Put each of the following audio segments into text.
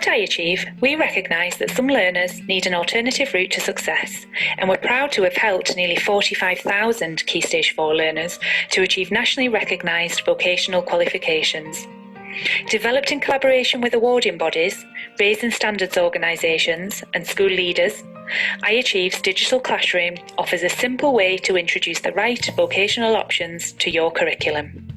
At iAchieve, we recognise that some learners need an alternative route to success, and we're proud to have helped nearly 45,000 Key Stage 4 learners to achieve nationally recognised vocational qualifications. Developed in collaboration with awarding bodies, raising standards organisations and school leaders, iAchieve's digital classroom offers a simple way to introduce the right vocational options to your curriculum.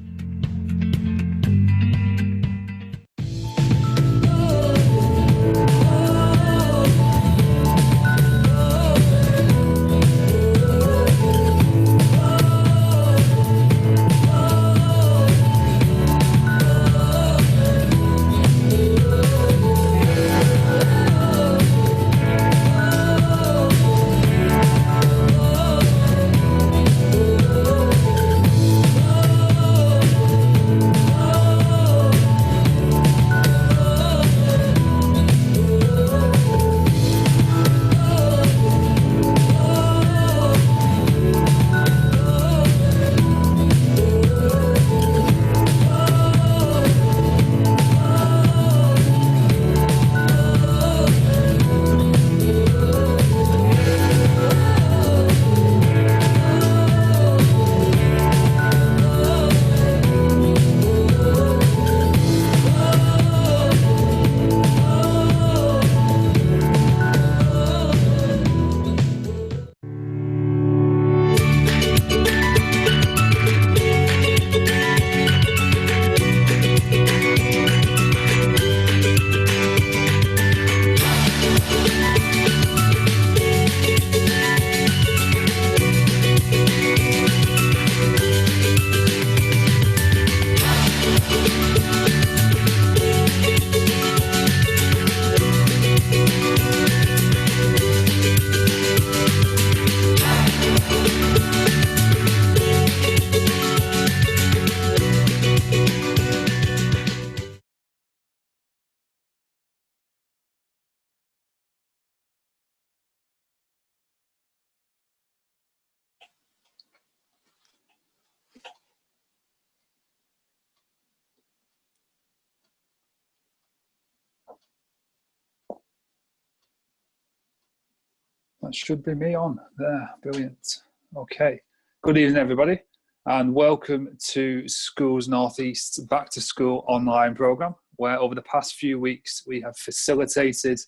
That should be me on there. Brilliant. Okay. Good evening, everybody, and welcome to Schools North East's Back to School online programme, where over the past few weeks we have facilitated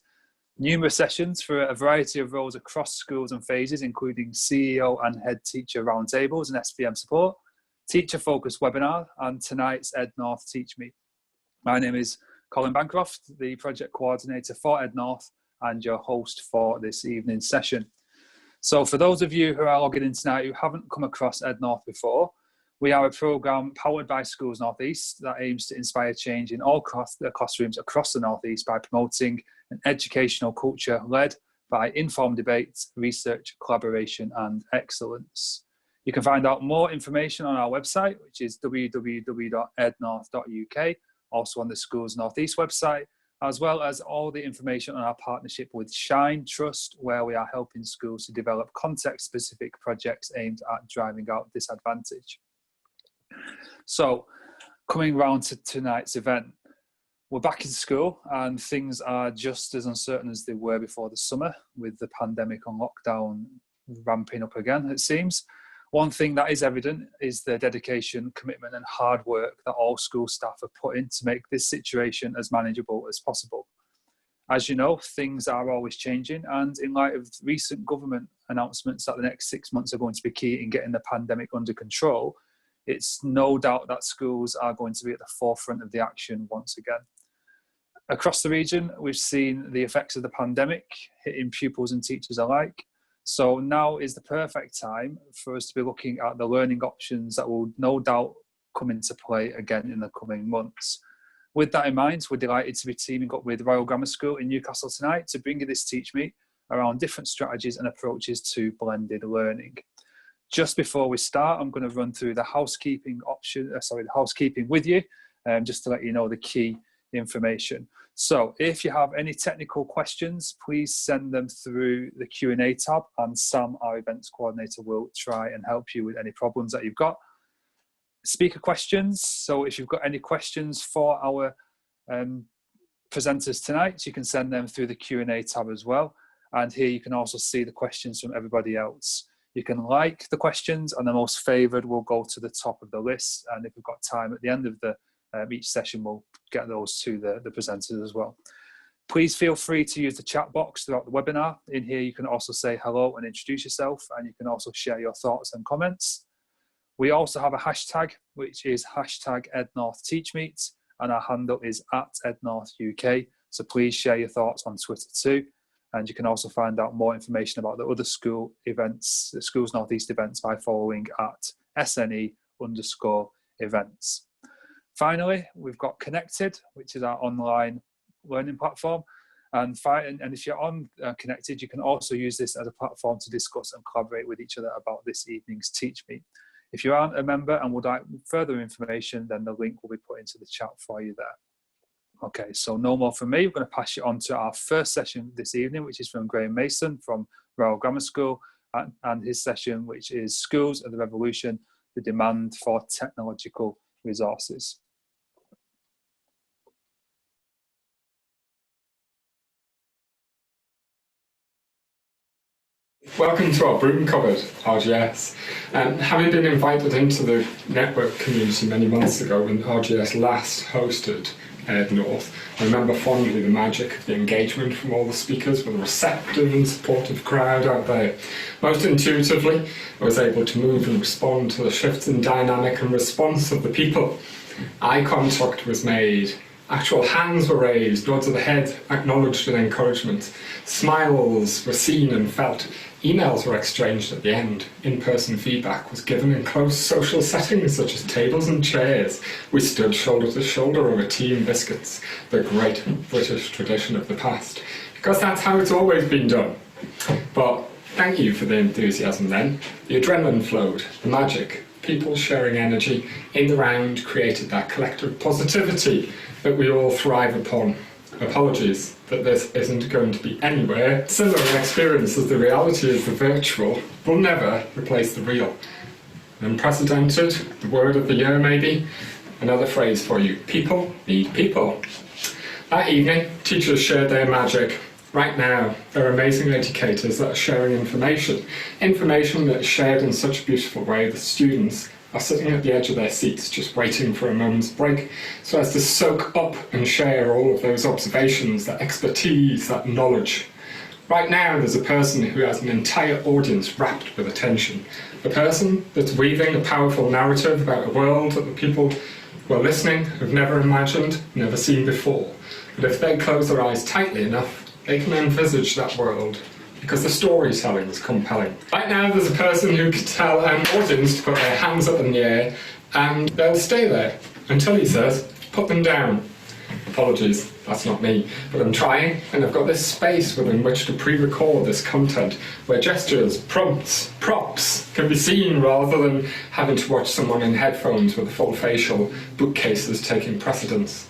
numerous sessions for a variety of roles across schools and phases, including CEO and head teacher roundtables and SPM support, teacher-focused webinar, and tonight's Ednorth TeachMeet. My name is Colin Bancroft, the project coordinator for Ednorth, and your host for this evening's session. So for those of you who are logging in tonight who haven't come across Ednorth before, we are a programme powered by Schools North East that aims to inspire change in all classrooms across the North East by promoting an educational culture led by informed debate, research, collaboration and excellence. You can find out more information on our website, which is www.ednorth.uk, also on the Schools North East website, as well as all the information on our partnership with Shine Trust, where we are helping schools to develop context-specific projects aimed at driving out disadvantage. So, coming round to tonight's event, we're back in school and things are just as uncertain as they were before the summer, with the pandemic and lockdown ramping up again, it seems. One thing that is evident is the dedication, commitment and hard work that all school staff have put in to make this situation as manageable as possible. As you know, things are always changing, and in light of recent government announcements that the next 6 months are going to be key in getting the pandemic under control, it's no doubt that schools are going to be at the forefront of the action once again. Across the region, we've seen the effects of the pandemic hitting pupils and teachers alike. So now is the perfect time for us to be looking at the learning options that will no doubt come into play again in the coming months. With that in mind, we're delighted to be teaming up with Royal Grammar School in Newcastle tonight to bring you this TeachMeet around different strategies and approaches to blended learning. Just before we start, I'm going to run through the housekeeping with you, just to let you know the key information. So if you have any technical questions, please send them through the Q&A tab, and Sam, our events coordinator, will try and help you with any problems that you've got. Speaker questions. So if you've got any questions for our presenters tonight. You can send them through the Q&A tab as well. And here you can also see the questions from everybody else. You can like the questions, and the most favoured will go to the top of the list. And if we've got time at the end of each session, we'll get those to the presenters as well. Please feel free to use the chat box throughout the webinar. In here, you can also say hello and introduce yourself, and you can also share your thoughts and comments. We also have a hashtag, which is hashtag Ednorth TeachMeet, and our handle is @EdnorthUK. So please share your thoughts on Twitter too. And you can also find out more information about the other school events, the Schools North East events, by following @SNE_events. Finally, we've got Connected, which is our online learning platform. And if you're on Connected, you can also use this as a platform to discuss and collaborate with each other about this evening's TeachMeet. If you aren't a member and would like further information, then the link will be put into the chat for you there. Okay, so no more from me. We're going to pass you on to our first session this evening, which is from Graham Mason from Royal Grammar School, and his session, which is Schools of the Revolution, the Demand for Technological Resources. Welcome to our broom cupboard, RGS. Having been invited into the network community many months ago when RGS last hosted Ednorth, I remember fondly the magic of the engagement from all the speakers with a receptive and supportive crowd out there. Most intuitively, I was able to move and respond to the shifts in dynamic and response of the people. Eye contact was made. Actual hands were raised, nods of the head acknowledged with encouragement. Smiles were seen and felt. Emails were exchanged at the end. In-person feedback was given in close social settings such as tables and chairs. We stood shoulder to shoulder over tea and biscuits, the great British tradition of the past, because that's how it's always been done. But thank you for the enthusiasm then. The adrenaline flowed, the magic, people sharing energy in the round created that collective positivity that we all thrive upon. Apologies that this isn't going to be anywhere similar an experience as the reality is the virtual will never replace the real. Unprecedented, the word of the year maybe. Another phrase for you, people need people. That evening, teachers shared their magic. Right now, there are amazing educators that are sharing information that is shared in such a beautiful way that students are sitting at the edge of their seats just waiting for a moment's break so as to soak up and share all of those observations, that expertise, that knowledge. Right now there's a person who has an entire audience wrapped with attention, a person that's weaving a powerful narrative about a world that the people who are listening have never imagined, never seen before. But if they close their eyes tightly enough, they can envisage that world, because the storytelling is compelling. Right now there's a person who can tell an audience to put their hands up in the air and they'll stay there until he says, put them down. Apologies, that's not me, but I'm trying, and I've got this space within which to pre-record this content where gestures, props can be seen rather than having to watch someone in headphones with a full facial, bookcases taking precedence.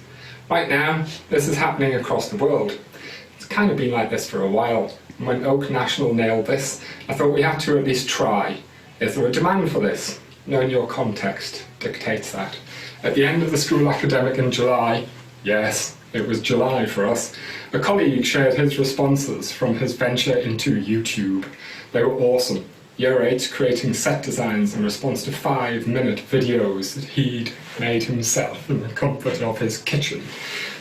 Right now, this is happening across the world. It's kind of been like this for a while. When Oak National nailed this, I thought we had to at least try. Is there a demand for this? Knowing your context dictates that. At the end of the school academic in July, yes, it was July for us, a colleague shared his responses from his venture into YouTube. They were awesome. Year 8 creating set designs in response to 5-minute videos that he'd made himself in the comfort of his kitchen.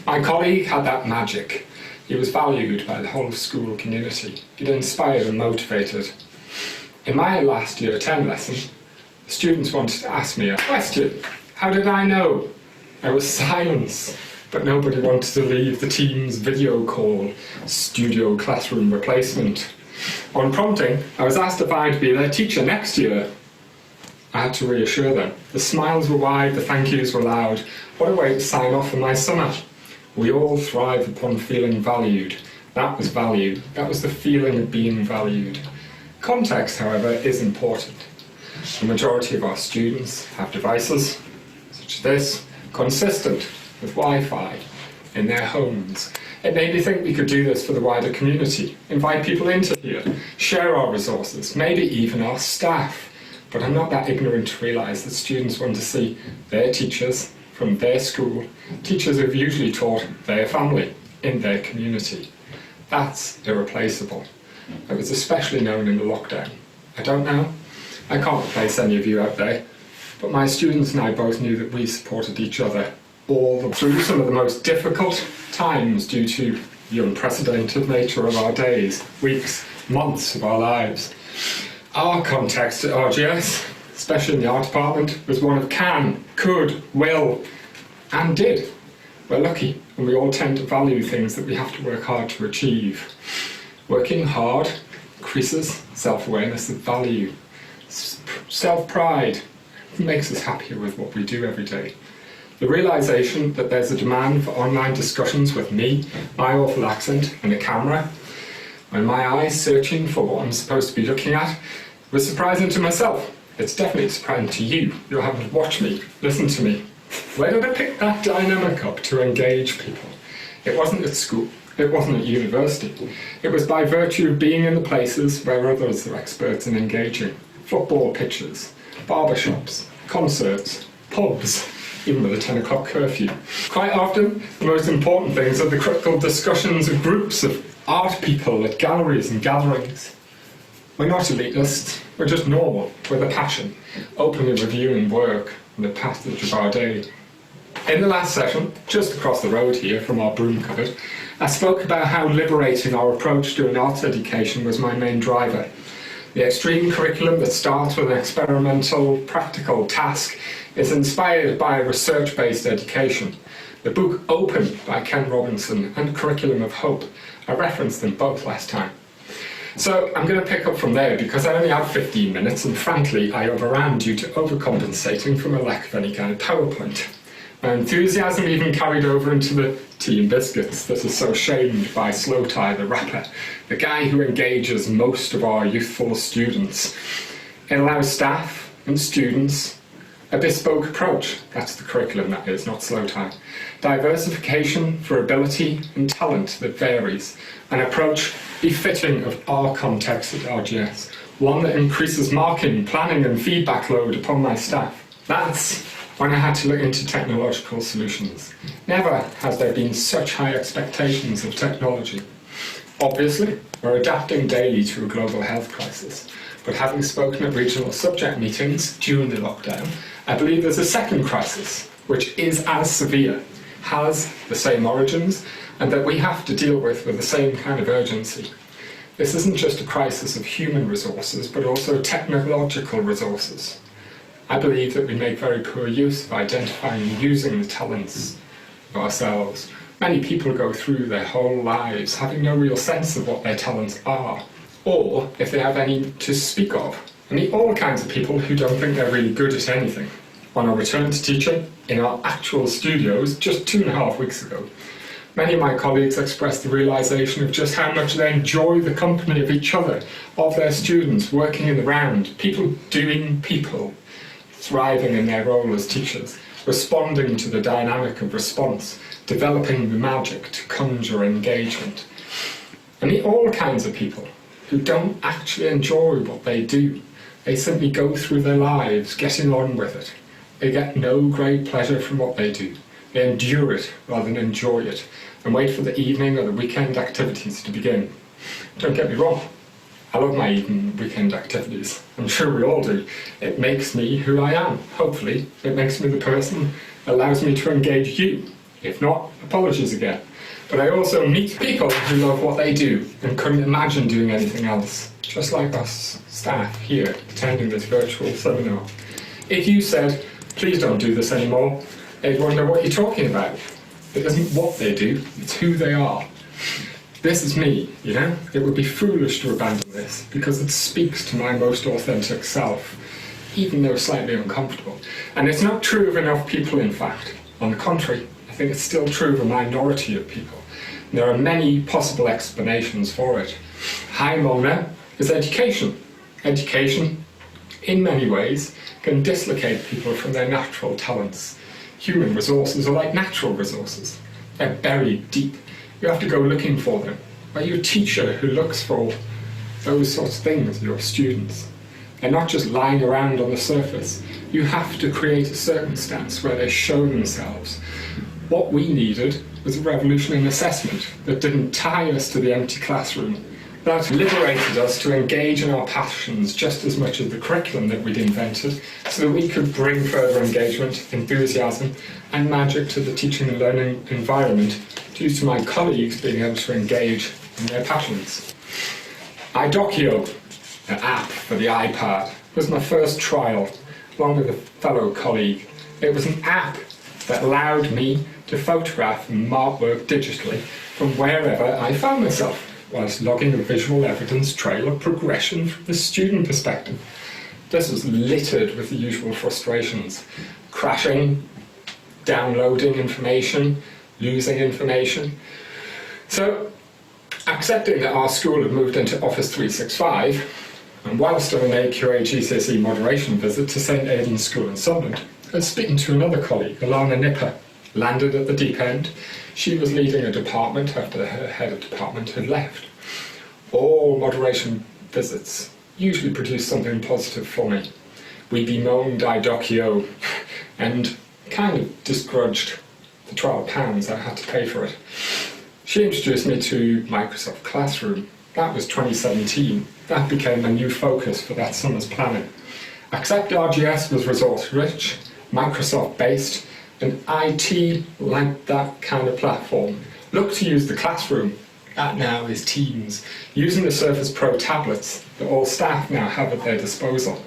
My colleague had that magic. He was valued by the whole school community. He'd inspired and motivated. In my last year 10 lesson, the students wanted to ask me a question. How did I know? There was silence, but nobody wanted to leave the team's video call, studio classroom replacement. On prompting, I was asked if I'd be their teacher next year. I had to reassure them. The smiles were wide, the thank yous were loud. What a way to sign off for my summer. We all thrive upon feeling valued. That was value. That was the feeling of being valued. Context, however, is important. The majority of our students have devices, such as this, consistent with Wi-Fi in their homes. It made me think we could do this for the wider community, invite people into here, share our resources, maybe even our staff. But I'm not that ignorant to realise that students want to see their teachers from their school, teachers who've usually taught their family. in their community. That's irreplaceable. It was especially known in the lockdown. I don't know. I can't replace any of you out there, but my students and I both knew that we supported each other all through some of the most difficult times due to the unprecedented nature of our days, weeks, months of our lives. Our context at RGS, especially in the art department, was one of can, could, will, and did. We're lucky, and we all tend to value things that we have to work hard to achieve. Working hard increases self-awareness of value, self-pride, makes us happier with what we do every day. The realisation that there's a demand for online discussions with me, my awful accent, and a camera, and my eyes searching for what I'm supposed to be looking at, was surprising to myself. It's definitely surprising to you. You're having to watch me, listen to me. Where did I pick that dynamic up to engage people? It wasn't at school. It wasn't at university. It was by virtue of being in the places where others are experts in engaging. Football pitches, barbershops, concerts, pubs, even with a 10 o'clock curfew. Quite often, the most important things are the critical discussions of groups of art people at galleries and gatherings. We're not elitists, we're just normal, with a passion, openly reviewing work and the passage of our day. In the last session, just across the road here from our broom cupboard, I spoke about how liberating our approach to an arts education was my main driver. The extreme curriculum that starts with an experimental, practical task is inspired by research-based education. The book Open by Ken Robinson and Curriculum of Hope, I referenced them both last time. So I'm going to pick up from there because I only have 15 minutes and frankly I overran due to overcompensating from a lack of any kind of PowerPoint. My enthusiasm even carried over into the tea and biscuits that are so shamed by Slow Tie the rapper, the guy who engages most of our youthful students. It allows staff and students a bespoke approach. That's the curriculum, that is, not Slow Tie. Diversification for ability and talent that varies. An approach befitting of our context at RGS. One that increases marking, planning and feedback load upon my staff. That's when I had to look into technological solutions. Never has there been such high expectations of technology. Obviously, we're adapting daily to a global health crisis, but having spoken at regional subject meetings during the lockdown, I believe there's a second crisis, which is as severe, has the same origins, and that we have to deal with the same kind of urgency. This isn't just a crisis of human resources, but also technological resources. I believe that we make very poor use of identifying and using the talents of ourselves. Many people go through their whole lives having no real sense of what their talents are, or if they have any to speak of. I meet all kinds of people who don't think they're really good at anything. On our return to teaching, in our actual studios, just 2.5 weeks ago, many of my colleagues expressed the realisation of just how much they enjoy the company of each other, of their students, working in the round, people doing people, thriving in their role as teachers, responding to the dynamic of response, developing the magic to conjure engagement. I meet all kinds of people who don't actually enjoy what they do. They simply go through their lives getting on with it. They get no great pleasure from what they do. They endure it rather than enjoy it, and wait for the evening or the weekend activities to begin. Don't get me wrong, I love my evening and weekend activities. I'm sure we all do. It makes me who I am. Hopefully, it makes me the person that allows me to engage you. If not, apologies again. But I also meet people who love what they do and couldn't imagine doing anything else, just like us staff here attending this virtual seminar. If you said, please don't do this anymore, they'd wonder what you're talking about. It isn't what they do, it's who they are. This is me, you know? It would be foolish to abandon this because it speaks to my most authentic self, even though slightly uncomfortable. And it's not true of enough people, in fact. On the contrary, I think it's still true of a minority of people. And there are many possible explanations for it. High Mona is education. Education, in many ways, can dislocate people from their natural talents. Human resources are like natural resources. They're buried deep. You have to go looking for them. Are you a teacher who looks for those sorts of things, your students? They're not just lying around on the surface. You have to create a circumstance where they show themselves. What we needed was a revolution in assessment that didn't tie us to the empty classroom, that liberated us to engage in our passions just as much as the curriculum that we'd invented, so that we could bring further engagement, enthusiasm and magic to the teaching and learning environment due to my colleagues being able to engage in their passions. iDocio, an app for the iPad, was my first trial, along with a fellow colleague. It was an app that allowed me to photograph and mark work digitally from wherever I found myself, whilst logging a visual evidence trail of progression from the student perspective. This was littered with the usual frustrations: crashing, downloading information, losing information. So, accepting that our school had moved into Office 365, and whilst on an AQA GCSE moderation visit to St Aidan's School in Sunderland, I was speaking to another colleague, Alana Nipper, landed at the deep end. She was leading a department after her head of department had left. All moderation visits usually produced something positive for me. We bemoaned iDocio and kind of disgrudged the £12 I had to pay for it. She introduced me to Microsoft Classroom. That was 2017. That became a new focus for that summer's planning. Accept RGS was resource-rich, Microsoft-based, and IT liked that kind of platform. Look to use the Classroom. That now is Teams, using the Surface Pro tablets that all staff now have at their disposal.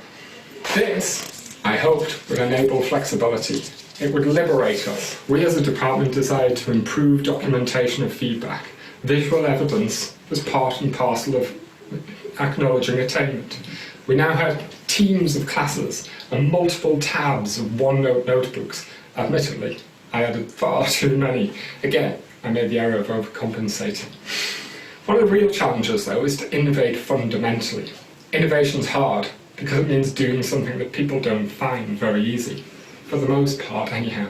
This, I hoped, would enable flexibility. It would liberate us. We as a department decided to improve documentation of feedback. Visual evidence was part and parcel of acknowledging attainment. We now had teams of classes and multiple tabs of OneNote notebooks. Admittedly, I added far too many. Again, I made the error of overcompensating. One of the real challenges, though, is to innovate fundamentally. Innovation's hard because it means doing something that people don't find very easy, for the most part anyhow.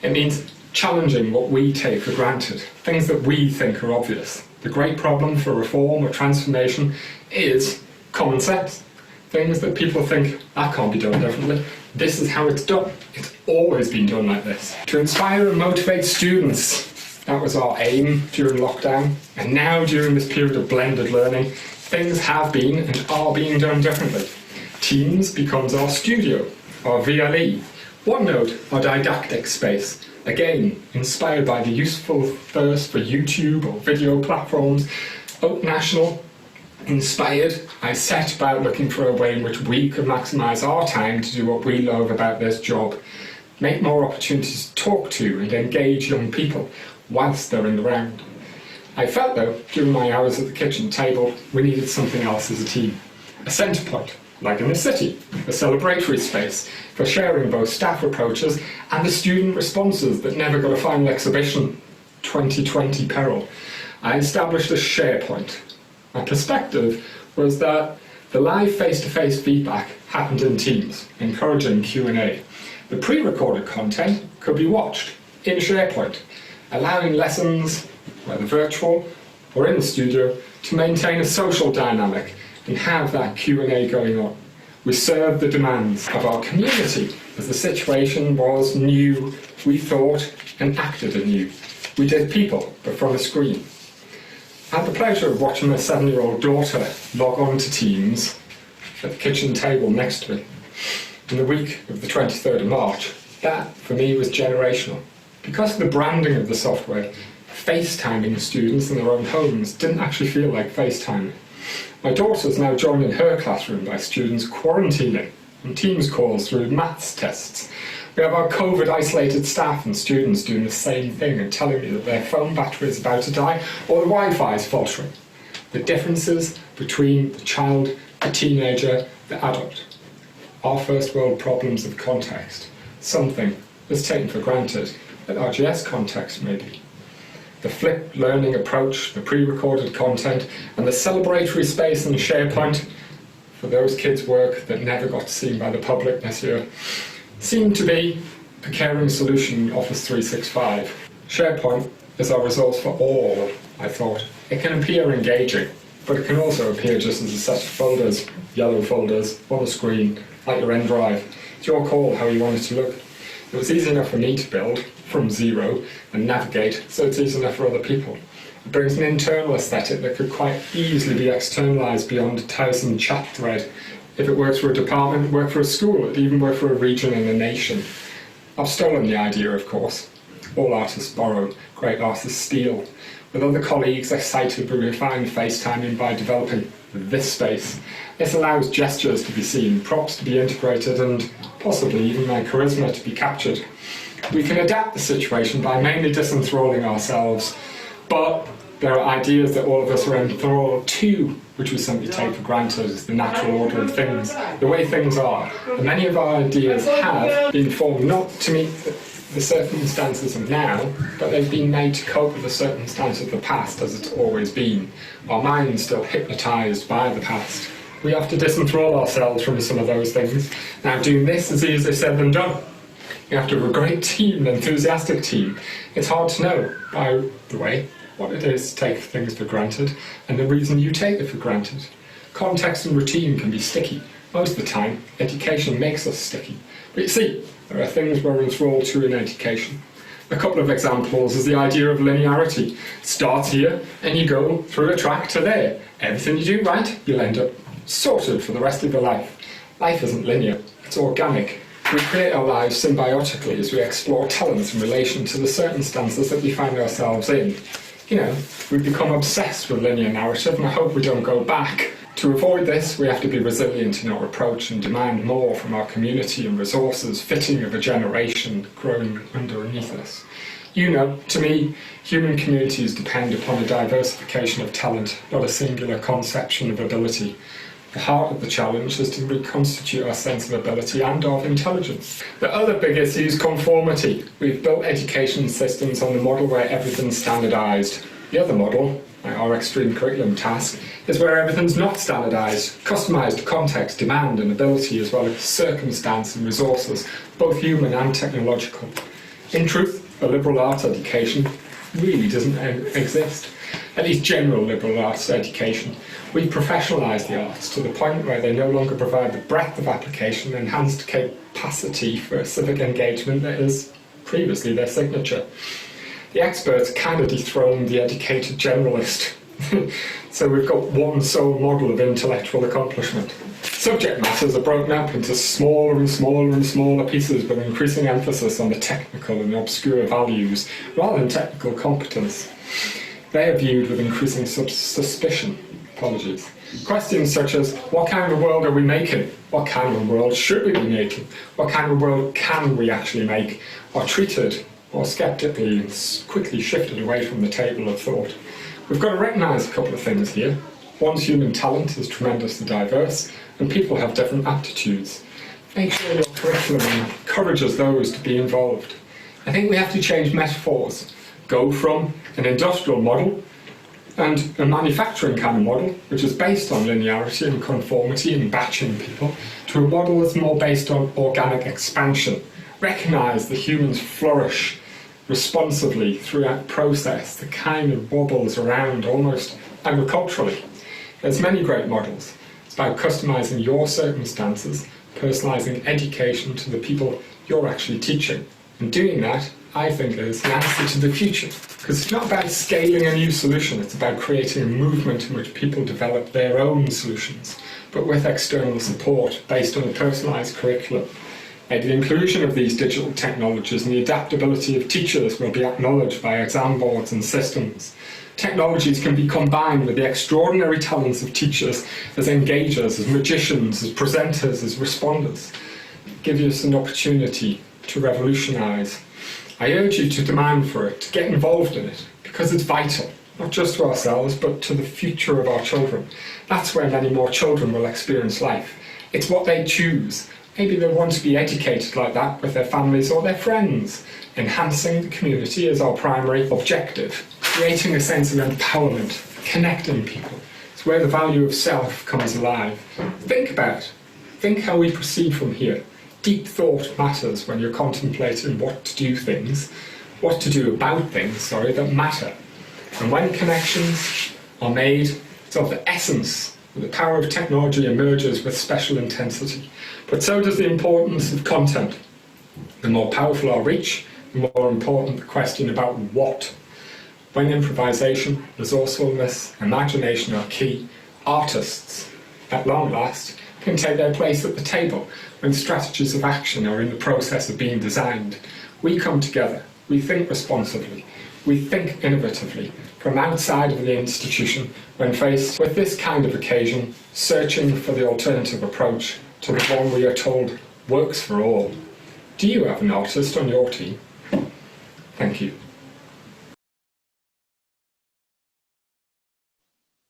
It means challenging what we take for granted, things that we think are obvious. The great problem for reform or transformation is common sense. Things that people think, that can't be done differently. This is how it's done. It's always been done like this. To inspire and motivate students, that was our aim during lockdown. And now, during this period of blended learning, things have been and are being done differently. Teams becomes our studio, our VLE. OneNote, our didactic space. Again, inspired by the useful thirst for YouTube or video platforms. Oak National, inspired, I set about looking for a way in which we could maximise our time to do what we love about this job. Make more opportunities to talk to and engage young people whilst they're in the round. I felt, though, during my hours at the kitchen table, we needed something else as a team. A centre point, like in the city, a celebratory space for sharing both staff approaches and the student responses that never got a final exhibition, 2020 peril. I established a SharePoint. My perspective was that the live face-to-face feedback happened in Teams, encouraging Q&A. The pre-recorded content could be watched in SharePoint, allowing lessons, whether virtual or in the studio, to maintain a social dynamic and have that Q&A going on. We served the demands of our community. As the situation was new, we thought and acted anew. We did people, but from a screen. I had the pleasure of watching my 7-year-old daughter log on to Teams at the kitchen table next to me. In the week of the 23rd of March, that, for me, was generational. Because of the branding of the software, FaceTiming students in their own homes didn't actually feel like FaceTiming. My daughter's now joined in her classroom by students quarantining and Teams calls through maths tests. We have our COVID-isolated staff and students doing the same thing and telling me that their phone battery is about to die or the Wi-Fi is faltering. The differences between the child, the teenager, the adult. Our first world problems of context. Something that's taken for granted at RGS context maybe. The flipped learning approach, the pre-recorded content, and the celebratory space in SharePoint for those kids' work that never got seen by the public this year seemed to be a caring solution in Office 365. SharePoint is our resource for all, I thought. It can appear engaging, but it can also appear just as a set of folders, yellow folders, on the screen, like your end drive. It's your call how you want it to look. It was easy enough for me to build, from zero and navigate so it's easy enough for other people. It brings an internal aesthetic that could quite easily be externalised beyond a tiresome chat thread. If it works for a department, it works for a school, it'd even work for a region and a nation. I've stolen the idea, of course. All artists borrow, great artists steal. With other colleagues excited, we refine FaceTiming by developing this space. This allows gestures to be seen, props to be integrated, and possibly even my charisma to be captured. We can adapt the situation by mainly disenthralling ourselves, but there are ideas that all of us are enthralled to, which we simply take for granted as the natural order of things, the way things are. And many of our ideas have been formed not to meet the circumstances of now, but they've been made to cope with the circumstances of the past as it's always been. Our mind's still hypnotised by the past. We have to disenthrall ourselves from some of those things. Now, doing this is easier said than done. You have to have a great team, an enthusiastic team. It's hard to know, by the way, what it is to take things for granted and the reason you take it for granted. Context and routine can be sticky. Most of the time, education makes us sticky. But you see, there are things we're enthralled to in education. A couple of examples is the idea of linearity. It starts here and you go through a track to there. Everything you do right, you'll end up sorted for the rest of your life. Life isn't linear, it's organic. We create our lives symbiotically as we explore talents in relation to the circumstances that we find ourselves in. You know, we've become obsessed with linear narrative, and I hope we don't go back. To avoid this, we have to be resilient in our approach and demand more from our community and resources fitting of a generation growing underneath us. You know, to me, human communities depend upon a diversification of talent, not a singular conception of ability. The heart of the challenge is to reconstitute our sense of ability and of intelligence. The other big issue is conformity. We've built education systems on the model where everything's standardised. The other model, our extreme curriculum task, is where everything's not standardised, customised to context, demand and ability, as well as circumstance and resources, both human and technological. In truth, a liberal arts education really doesn't exist. At least general liberal arts education. We professionalise the arts to the point where they no longer provide the breadth of application and enhanced capacity for civic engagement that is previously their signature. The experts kind of dethroned the educated generalist. So we've got one sole model of intellectual accomplishment. Subject matters are broken up into smaller and smaller and smaller pieces with increasing emphasis on the technical and obscure values rather than technical competence. They are viewed with increasing suspicion. Apologies. Questions such as, what kind of world are we making? What kind of world should we be making? What kind of world can we actually make? Are treated more sceptically and quickly shifted away from the table of thought. We've got to recognise a couple of things here. One's human talent is tremendously diverse, and people have different aptitudes. Make sure your curriculum encourages those to be involved. I think we have to change metaphors. Go from an industrial model and a manufacturing kind of model, which is based on linearity and conformity and batching people, to a model that's more based on organic expansion. Recognise that humans flourish responsively throughout process that kind of wobbles around almost agriculturally. There's many great models. It's about customising your circumstances, personalising education to the people you're actually teaching. And doing that, I think, is an answer to the future. Because it's not about scaling a new solution, it's about creating a movement in which people develop their own solutions, but with external support based on a personalised curriculum. The inclusion of these digital technologies and the adaptability of teachers will be acknowledged by exam boards and systems. Technologies can be combined with the extraordinary talents of teachers as engagers, as magicians, as presenters, as responders. Give us an opportunity to revolutionise. I urge you to demand for it, to get involved in it, because it's vital, not just to ourselves, but to the future of our children. That's where many more children will experience life. It's what they choose. Maybe they want to be educated like that with their families or their friends. Enhancing the community is our primary objective. Creating a sense of empowerment, connecting people. It's where the value of self comes alive. Think about it. Think how we proceed from here. Deep thought matters when you're contemplating what to do about things that matter. And when connections are made, it's of the essence. The power of technology emerges with special intensity. But so does the importance of content. The more powerful our reach, More important, the question about what. When improvisation, resourcefulness, imagination are key, artists, at long last, can take their place at the table when strategies of action are in the process of being designed. We come together, we think responsibly, we think innovatively, from outside of the institution when faced with this kind of occasion, searching for the alternative approach to the one we are told works for all. Do you have an artist on your team? Thank you.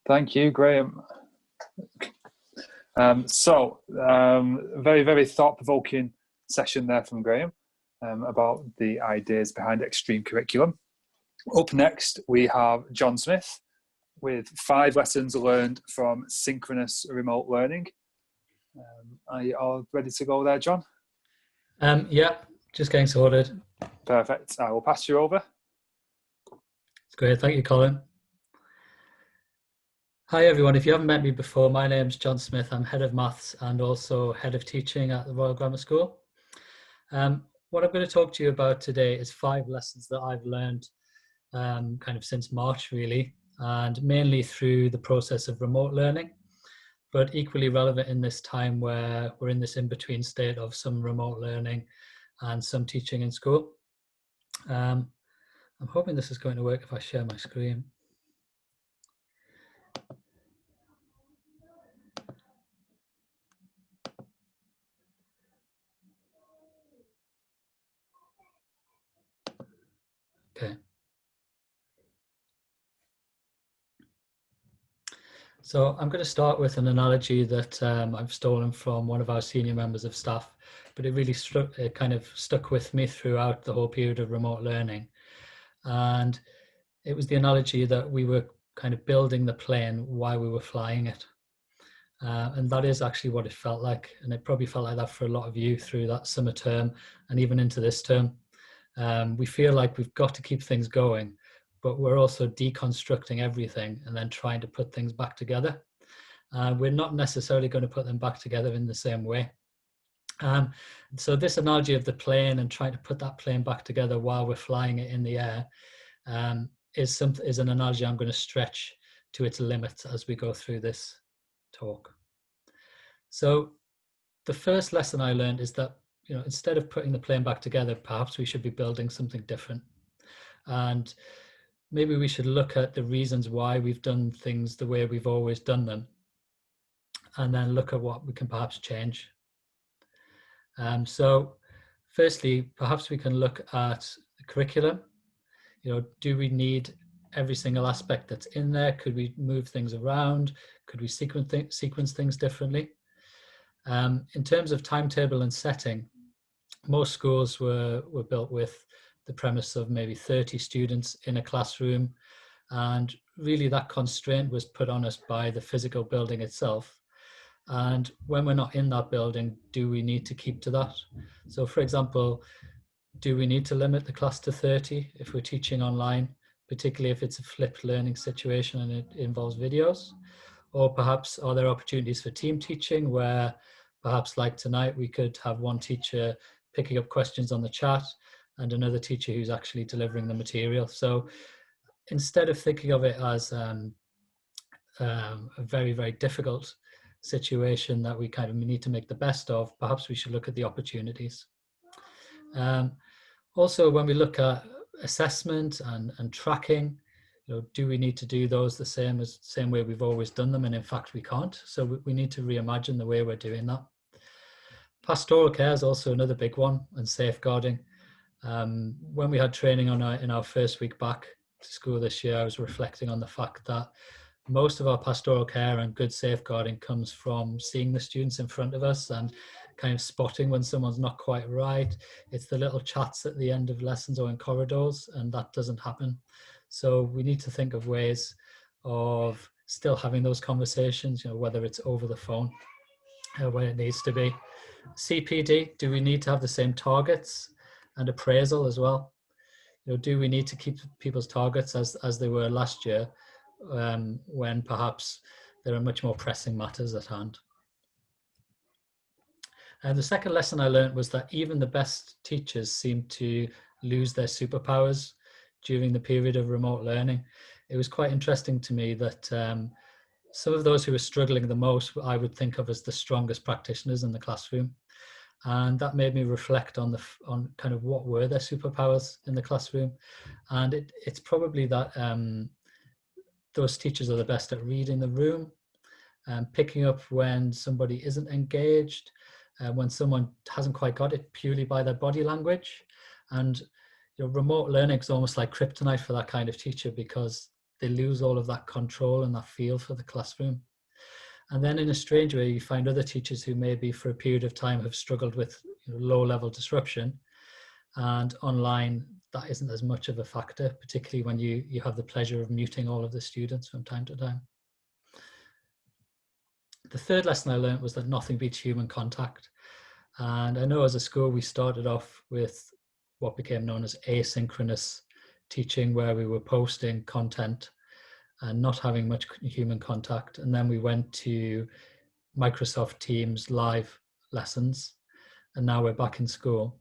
Thank you, Graham. Very, very thought-provoking session there from Graham about the ideas behind extreme curriculum. Up next, we have John Smith with 5 lessons learned from synchronous remote learning. Are you all ready to go there, John? Yeah, just getting sorted. Perfect. I will pass you over. It's great. Thank you, Colin. Hi, everyone. If you haven't met me before, my name's John Smith. I'm Head of Maths and also Head of Teaching at the Royal Grammar School. What I'm going to talk to you about today is 5 lessons that I've learned kind of since March, really, and mainly through the process of remote learning, but equally relevant in this time where we're in this in-between state of some remote learning and some teaching in school. I'm hoping this is going to work if I share my screen. Okay. So I'm going to start with an analogy that I've stolen from one of our senior members of staff, but it really kind of stuck with me throughout the whole period of remote learning. And it was the analogy that we were kind of building the plane while we were flying it. And that is actually what it felt like. And it probably felt like that for a lot of you through that summer term and even into this term. We feel like we've got to keep things going, but we're also deconstructing everything and then trying to put things back together. We're not necessarily going to put them back together in the same way. So this analogy of the plane and trying to put that plane back together while we're flying it in the air is an analogy I'm going to stretch to its limits as we go through this talk. So the first lesson I learned is that, instead of putting the plane back together, perhaps we should be building something different. And maybe we should look at the reasons why we've done things the way we've always done them, and then look at what we can perhaps change. So firstly, perhaps we can look at the curriculum. Do we need every single aspect that's in there? Could we move things around? Could we sequence things differently? In terms of timetable and setting, most schools were built with the premise of maybe 30 students in a classroom, and really that constraint was put on us by the physical building itself. And when we're not in that building, do we need to keep to that? So for example, do we need to limit the class to 30 if we're teaching online, particularly if it's a flipped learning situation and it involves videos? Or perhaps are there opportunities for team teaching where perhaps like tonight we could have one teacher picking up questions on the chat and another teacher who's actually delivering the material? So instead of thinking of it as a very, very difficult situation that we kind of need to make the best of, perhaps we should look at the opportunities. Also, when we look at assessment and tracking, do we need to do those the same way we've always done them? And in fact, we can't. So we need to reimagine the way we're doing that. Pastoral care is also another big one, and safeguarding. When we had training in our first week back to school this year, I was reflecting on the fact that most of our pastoral care and good safeguarding comes from seeing the students in front of us and kind of spotting when someone's not quite right. It's the little chats at the end of lessons or in corridors, and that doesn't happen. So we need to think of ways of still having those conversations, whether it's over the phone when it needs to be. CPD, do we need to have the same targets and appraisal as well? Do we need to keep people's targets as they were last year when perhaps there are much more pressing matters at hand? And the second lesson I learned was that even the best teachers seem to lose their superpowers during the period of remote learning. It was quite interesting to me that some of those who were struggling the most, I would think of as the strongest practitioners in the classroom. And that made me reflect on kind of what were their superpowers in the classroom. And it's probably that those teachers are the best at reading the room, picking up when somebody isn't engaged, when someone hasn't quite got it purely by their body language. And remote learning is almost like kryptonite for that kind of teacher, because they lose all of that control and that feel for the classroom. And then in a strange way, you find other teachers who maybe for a period of time have struggled with low-level disruption, and online that isn't as much of a factor, particularly when you have the pleasure of muting all of the students from time to time. The third lesson I learned was that nothing beats human contact. And I know as a school, we started off with what became known as asynchronous teaching, where we were posting content and not having much human contact. And then we went to Microsoft Teams live lessons, and now we're back in school.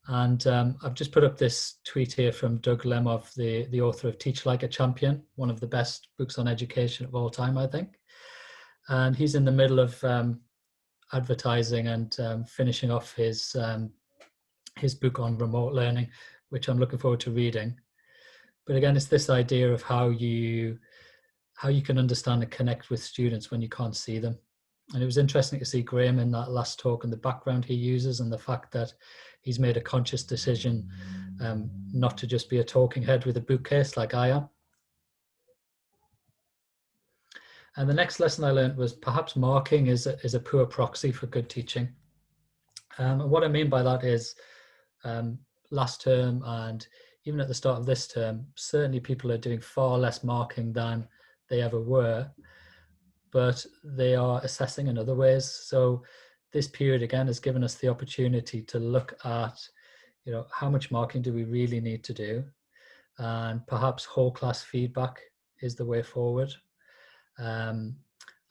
And I've just put up this tweet here from Doug Lemov, the author of Teach Like a Champion, one of the best books on education of all time, I think. And he's in the middle of advertising and finishing off his book on remote learning, which I'm looking forward to reading. But again, it's this idea of how you can understand and connect with students when you can't see them. And it was interesting to see Graham in that last talk and the background he uses, and the fact that he's made a conscious decision not to just be a talking head with a bookcase like I am. And the next lesson I learned was perhaps marking is a poor proxy for good teaching. And what I mean by that is last term and even at the start of this term, certainly people are doing far less marking than they ever were, but they are assessing in other ways. So this period again has given us the opportunity to look at, how much marking do we really need to do? And perhaps whole class feedback is the way forward. And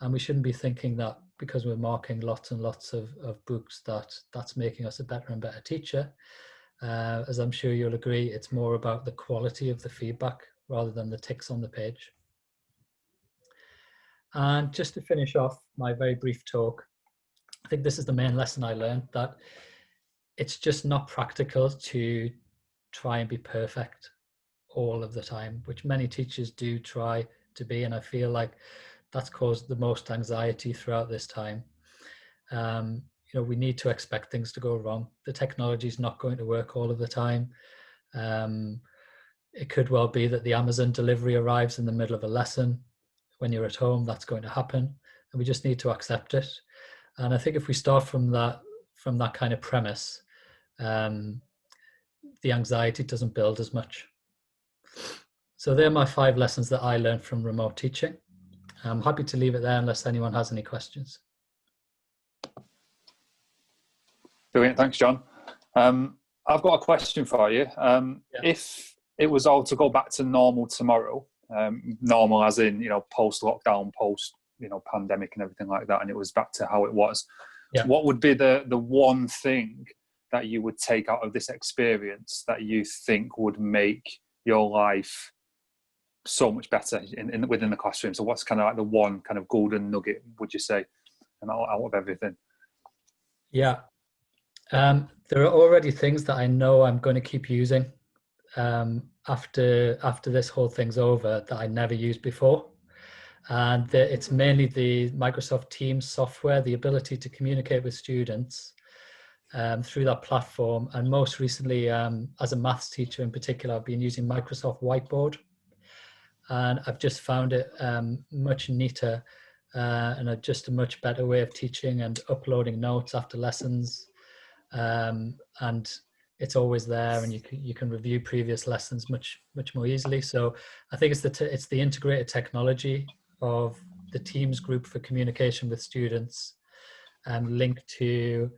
we shouldn't be thinking that because we're marking lots and lots of books that's making us a better and better teacher. As I'm sure you'll agree, it's more about the quality of the feedback rather than the ticks on the page. And just to finish off my very brief talk, I think this is the main lesson I learned, that it's just not practical to try and be perfect all of the time, which many teachers do try to be, and I feel like that's caused the most anxiety throughout this time. We need to expect things to go wrong. The technology is not going to work all of the time. It could well be that the Amazon delivery arrives in the middle of a lesson. When you're at home, that's going to happen, and we just need to accept it. And I think if we start from that kind of premise, the anxiety doesn't build as much. So they're my 5 lessons that I learned from remote teaching. I'm happy to leave it there unless anyone has any questions. Brilliant, thanks, John. I've got a question for you. If it was all to go back to normal tomorrow, normal as in, post-lockdown, post-pandemic and everything like that, and it was back to how it was, what would be the one thing that you would take out of this experience that you think would make your life so much better within the classroom? So what's kind of like the one kind of golden nugget, would you say, out of everything? Yeah. There are already things that I know I'm going to keep using after this whole thing's over that I never used before. And it's mainly the Microsoft Teams software, the ability to communicate with students through that platform. And most recently, as a maths teacher in particular, I've been using Microsoft Whiteboard. And I've just found it much neater and just a much better way of teaching and uploading notes after lessons. And it's always there, and you can review previous lessons much more easily. So I think it's the integrated technology of the Teams group for communication with students, linked to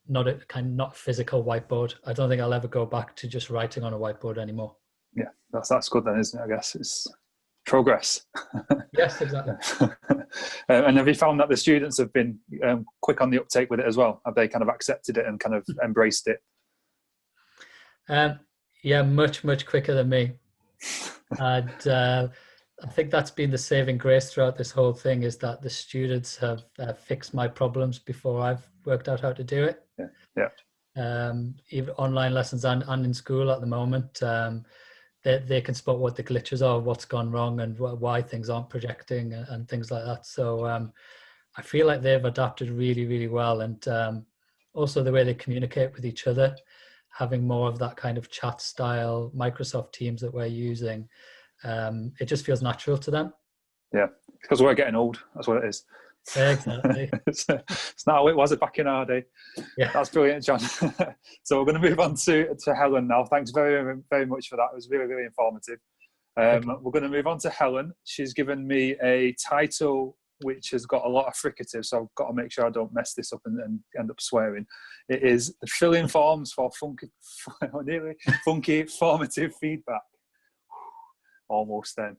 not physical whiteboard. I don't think I'll ever go back to just writing on a whiteboard anymore. Yeah, that's good then, isn't it? I guess it's progress. Yes, exactly. And have you found that the students have been quick on the uptake with it as well? Have they kind of accepted it and kind of embraced it? Yeah, much quicker than me. And I think that's been the saving grace throughout this whole thing, is that the students have fixed my problems before I've worked out how to do it. Even online lessons and in school at the moment, they can spot what the glitches are, what's gone wrong, and why things aren't projecting and things like that. So I feel like they've adapted really well, and also the way they communicate with each other, having more of that kind of chat style Microsoft Teams that we're using. It just feels natural to them. Yeah, because we're getting old. That's what it is. Exactly. It's not how it was back in our day. Yeah, that's brilliant, John. So we're going to move on to Helen now. Thanks very much for that. It was really informative. We're going to move on to Helen. She's given me a title which has got a lot of fricatives, so I've got to make sure I don't mess this up and end up swearing. It is the fill-in forms for funky formative feedback. Almost then.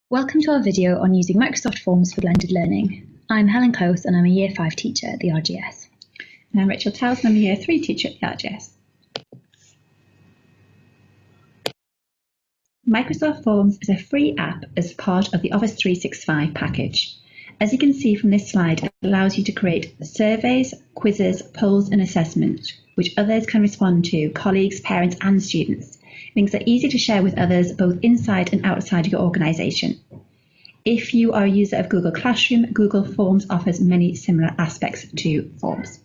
Welcome to our video on using Microsoft Forms for blended learning. I'm Helen Close and I'm a Year 5 teacher at the RGS. And I'm Rachel Towson, I'm a Year 3 teacher at the RGS. Microsoft Forms is a free app as part of the Office 365 package. As you can see from this slide, it allows you to create surveys, quizzes, polls and assessments, which others can respond to, colleagues, parents and students. Links are easy to share with others, both inside and outside your organisation. If you are a user of Google Classroom, Google Forms offers many similar aspects to Forms.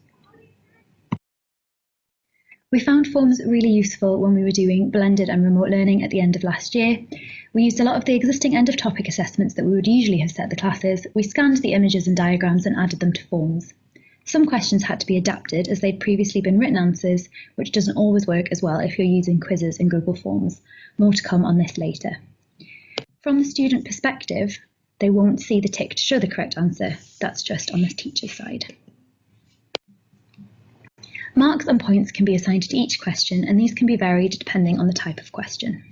We found Forms really useful when we were doing blended and remote learning at the end of last year. We used a lot of the existing end of topic assessments that we would usually have set the classes. We scanned the images and diagrams and added them to Forms. Some questions had to be adapted as they'd previously been written answers, which doesn't always work as well if you're using quizzes in Google Forms. More to come on this later. From the student perspective, they won't see the tick to show the correct answer. That's just on the teacher's side. Marks and points can be assigned to each question, and these can be varied depending on the type of question.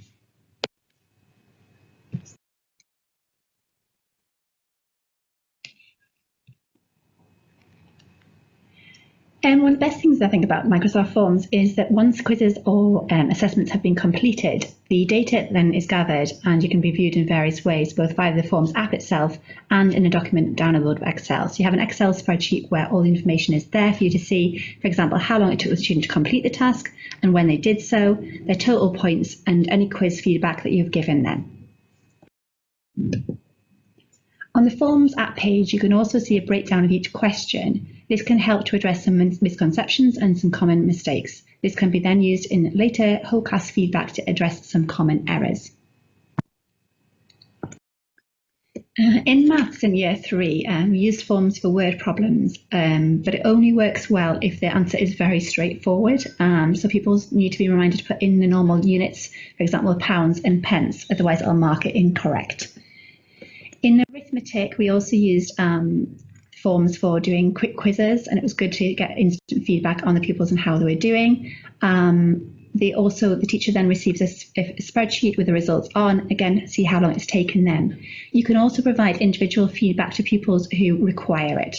And one of the best things I think about Microsoft Forms is that once quizzes or assessments have been completed, the data then is gathered and you can be viewed in various ways, both via the Forms app itself and in a document downloadable of Excel. So you have an Excel spreadsheet where all the information is there for you to see, for example, how long it took the student to complete the task and when they did so, their total points and any quiz feedback that you've given them. On the Forms app page, you can also see a breakdown of each question. This can help to address some misconceptions and some common mistakes. This can be then used in later whole class feedback to address some common errors. In maths in Year 3, we used Forms for word problems, but it only works well if the answer is very straightforward. So people need to be reminded to put in the normal units, for example, pounds and pence, otherwise it'll mark it incorrect. In arithmetic, we also used Forms for doing quick quizzes, and it was good to get instant feedback on the pupils and how they were doing. The teacher then receives a spreadsheet with the results on, again, see how long it's taken them. You can also provide individual feedback to pupils who require it.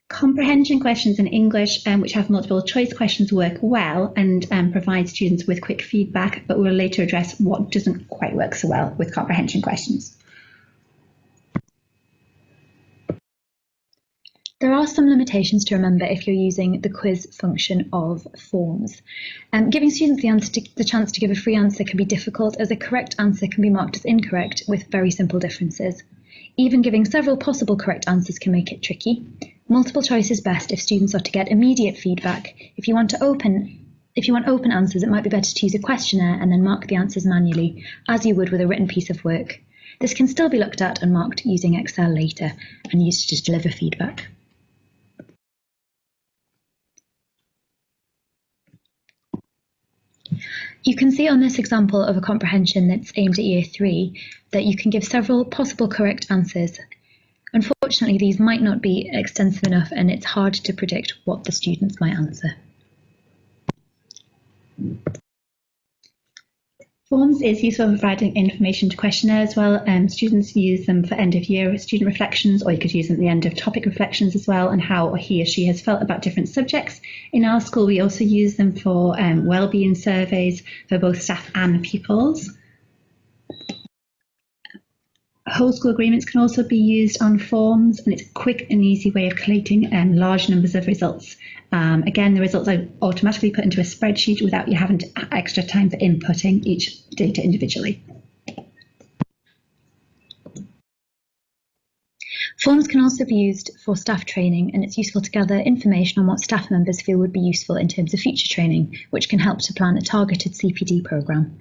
Comprehension questions in English, which have multiple choice questions, work well and provide students with quick feedback, but we'll later address what doesn't quite work so well with comprehension questions. There are some limitations to remember if you're using the quiz function of Forms. Giving students the chance to give a free answer can be difficult, as a correct answer can be marked as incorrect with very simple differences. Even giving several possible correct answers can make it tricky. Multiple choice is best if students are to get immediate feedback. If you want open answers, it might be better to use a questionnaire and then mark the answers manually, as you would with a written piece of work. This can still be looked at and marked using Excel later and used to deliver feedback. You can see on this example of a comprehension that's aimed at Year 3 that you can give several possible correct answers. Unfortunately, these might not be extensive enough and it's hard to predict what the students might answer. Forms is useful for providing information to questionnaires as well. Students use them for end of year student reflections, or you could use them at the end of topic reflections as well, and how he or she has felt about different subjects. In our school, we also use them for wellbeing surveys for both staff and pupils. Whole school agreements can also be used on forms, and it's a quick and easy way of collating large numbers of results. Again, the results are automatically put into a spreadsheet without you having extra time for inputting each data individually. Forms can also be used for staff training, and it's useful to gather information on what staff members feel would be useful in terms of future training, which can help to plan a targeted CPD programme.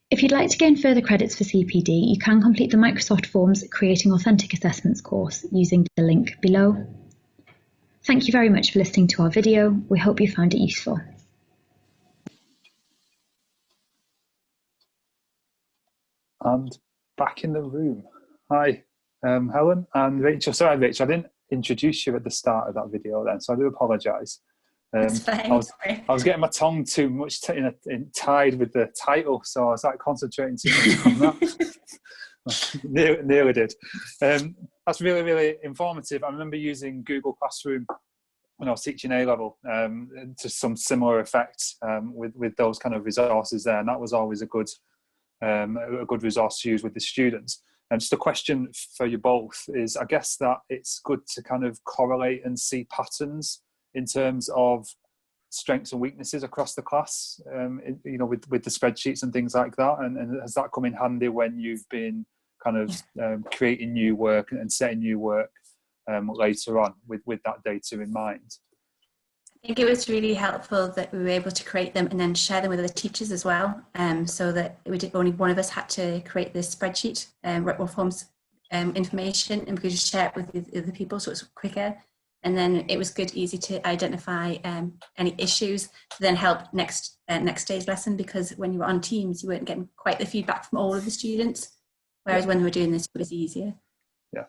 If you'd like to gain further credits for CPD, you can complete the Microsoft Forms Creating Authentic Assessments course using the link below. Thank you very much for listening to our video. We hope you found it useful. And back in the room. Hi, Helen and Rachel. Sorry, Rachel, I didn't introduce you at the start of that video then, so I do apologise. I was getting my tongue too much tied with the title, so I was like concentrating too much on that. Nearly did. That's really, really informative. I remember using Google Classroom when I was teaching A-level to some similar effect with those kind of resources there, and that was always a good resource to use with the students. And just a question for you both is, I guess that it's good to kind of correlate and see patterns in terms of strengths and weaknesses across the class, you know, with the spreadsheets and things like that. And has that come in handy when you've been kind of creating new work and setting new work later on with that data in mind? I think it was really helpful that we were able to create them and then share them with other teachers as well, so that only one of us had to create this spreadsheet, or forms information, and we could just share it with other people, so it's quicker. And then it was easy to identify any issues to then help next day's lesson, because when you were on Teams, you weren't getting quite the feedback from all of the students, whereas when we were doing this, it was easier. Yeah,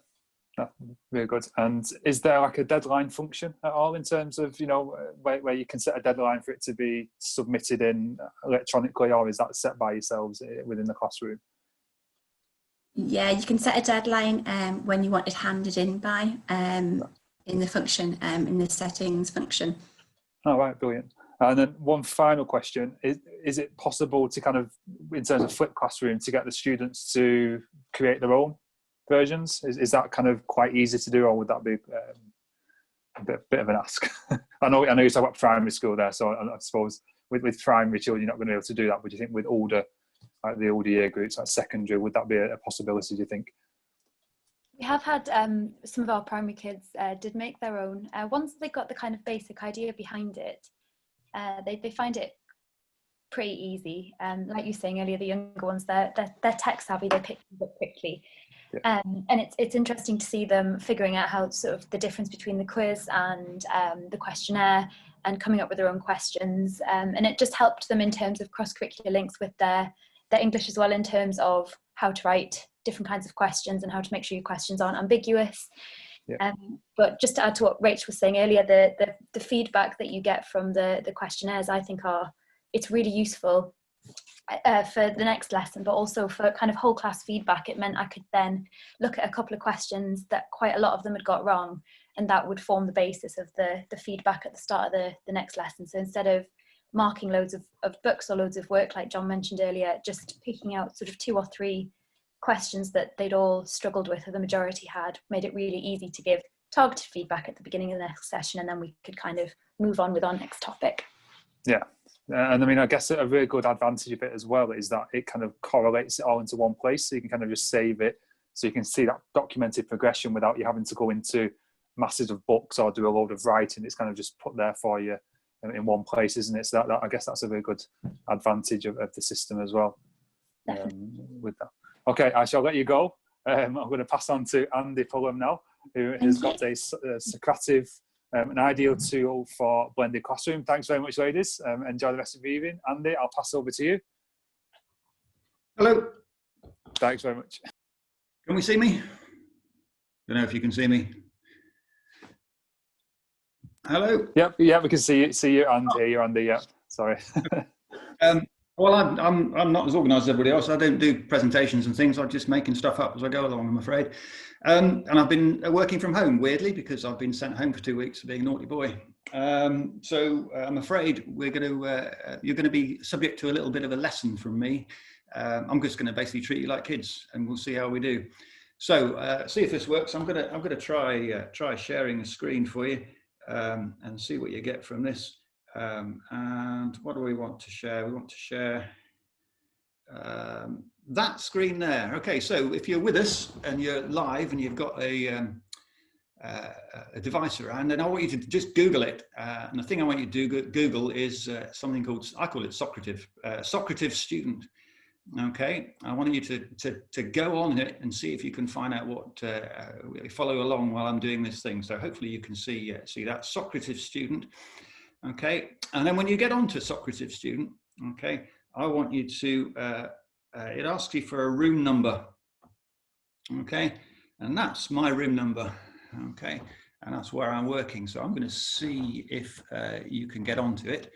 really good. And is there like a deadline function at all in terms of, you know, where you can set a deadline for it to be submitted in electronically, or is that set by yourselves within the classroom? Yeah, you can set a deadline when you want it handed in by. In the function, in the settings function. All right, brilliant. And then one final question, is it possible to kind of, in terms of flipped classroom, to get the students to create their own versions? Is that kind of quite easy to do, or would that be a bit of an ask? I know you talk about primary school there, so I suppose with primary children, you're not going to be able to do that, but do you think with older, like the older year groups, like secondary, would that be a possibility, do you think? We have had some of our primary kids did make their own. Once they got the kind of basic idea behind it, they find it pretty easy. Like you were saying earlier, the younger ones, they're tech savvy, they pick things up quickly. Yeah. And it's interesting to see them figuring out how sort of the difference between the quiz and the questionnaire, and coming up with their own questions. And it just helped them in terms of cross-curricular links with their English as well, in terms of how to write different kinds of questions and how to make sure your questions aren't ambiguous. Yeah. But just to add to what Rach was saying earlier, the feedback that you get from the questionnaires, I think it's really useful for the next lesson, but also for kind of whole class feedback. It meant I could then look at a couple of questions that quite a lot of them had got wrong, and that would form the basis of the feedback at the start of the next lesson. So instead of marking loads of books or loads of work, like John mentioned earlier, just picking out sort of 2 or 3 questions that they'd all struggled with, or the majority had, made it really easy to give targeted feedback at the beginning of the next session, and then we could kind of move on with our next topic. Yeah, and I mean, I guess a really good advantage of it as well is that it kind of correlates it all into one place, so you can kind of just save it, so you can see that documented progression without you having to go into masses of books or do a load of writing. It's kind of just put there for you in one place, isn't it? So that I guess that's a very good advantage of the system as well. With that. Okay, I shall let you go. I'm going to pass on to Andy Pullum now, who has got a Socrative, an ideal tool for blended classroom. Thanks very much, ladies. Enjoy the rest of the evening. Andy, I'll pass over to you. Hello. Thanks very much. Can we see me? Don't know if you can see me. Hello. Yep, we can see you and hear you, Andy. Yeah. Sorry. Well, I'm not as organised as everybody else. I don't do presentations and things. I'm just making stuff up as I go along, I'm afraid. And I've been working from home, weirdly, because I've been sent home for 2 weeks for being a naughty boy. So I'm afraid you're going to be subject to a little bit of a lesson from me. I'm just going to basically treat you like kids, and we'll see how we do. So see if this works. I'm going to try sharing a screen for you and see what you get from this. And what do we want to share? We want to share that screen there. Okay, so if you're with us and you're live and you've got a device around, then I want you to just Google it. And the thing I want you to do Google is something called, I call it Socrative, Socrative student. Okay, I want you to go on it and see if you can find out what, follow along while I'm doing this thing. So hopefully you can see that Socrative student. Okay, and then when you get onto Socrative student, okay, I want you to, it asks you for a room number. Okay, and that's my room number. Okay, and that's where I'm working. So I'm going to see if you can get onto it.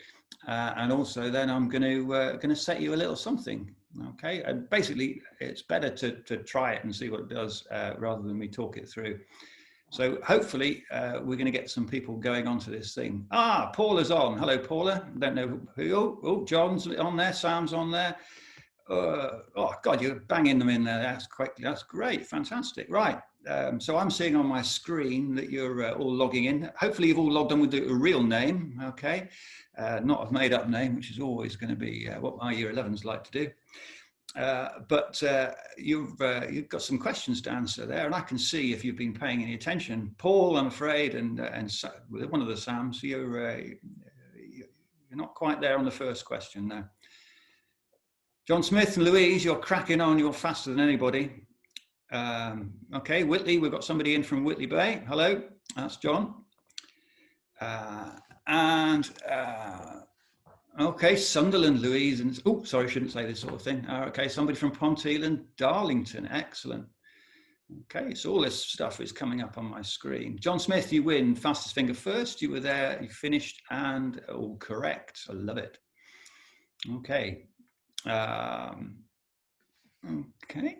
And also then I'm going to set you a little something. Okay, and basically it's better to try it and see what it does rather than me talk it through. So hopefully we're going to get some people going onto this thing. Ah, Paula's on. Hello, Paula. Don't know who. Oh, John's on there. Sam's on there. Oh God, you're banging them in there. That's great. Fantastic. Right. So I'm seeing on my screen that you're all logging in. Hopefully you've all logged on with a real name. Okay. Not a made up name, which is always going to be what my year 11s like to do. But you've got some questions to answer there, and I can see if you've been paying any attention. Paul, I'm afraid, and one of the Sams, you're not quite there on the first question now. John Smith and Louise, you're cracking on. You're faster than anybody. Okay, Whitley, we've got somebody in from Whitley Bay. Hello, that's John. Okay, Sunderland, Louise, and oh, sorry, I shouldn't say this sort of thing. Okay, somebody from Ponteland, Darlington, excellent. Okay, so all this stuff is coming up on my screen. John Smith, you win, fastest finger first. You were there, you finished, and all correct. I love it. Okay. Okay.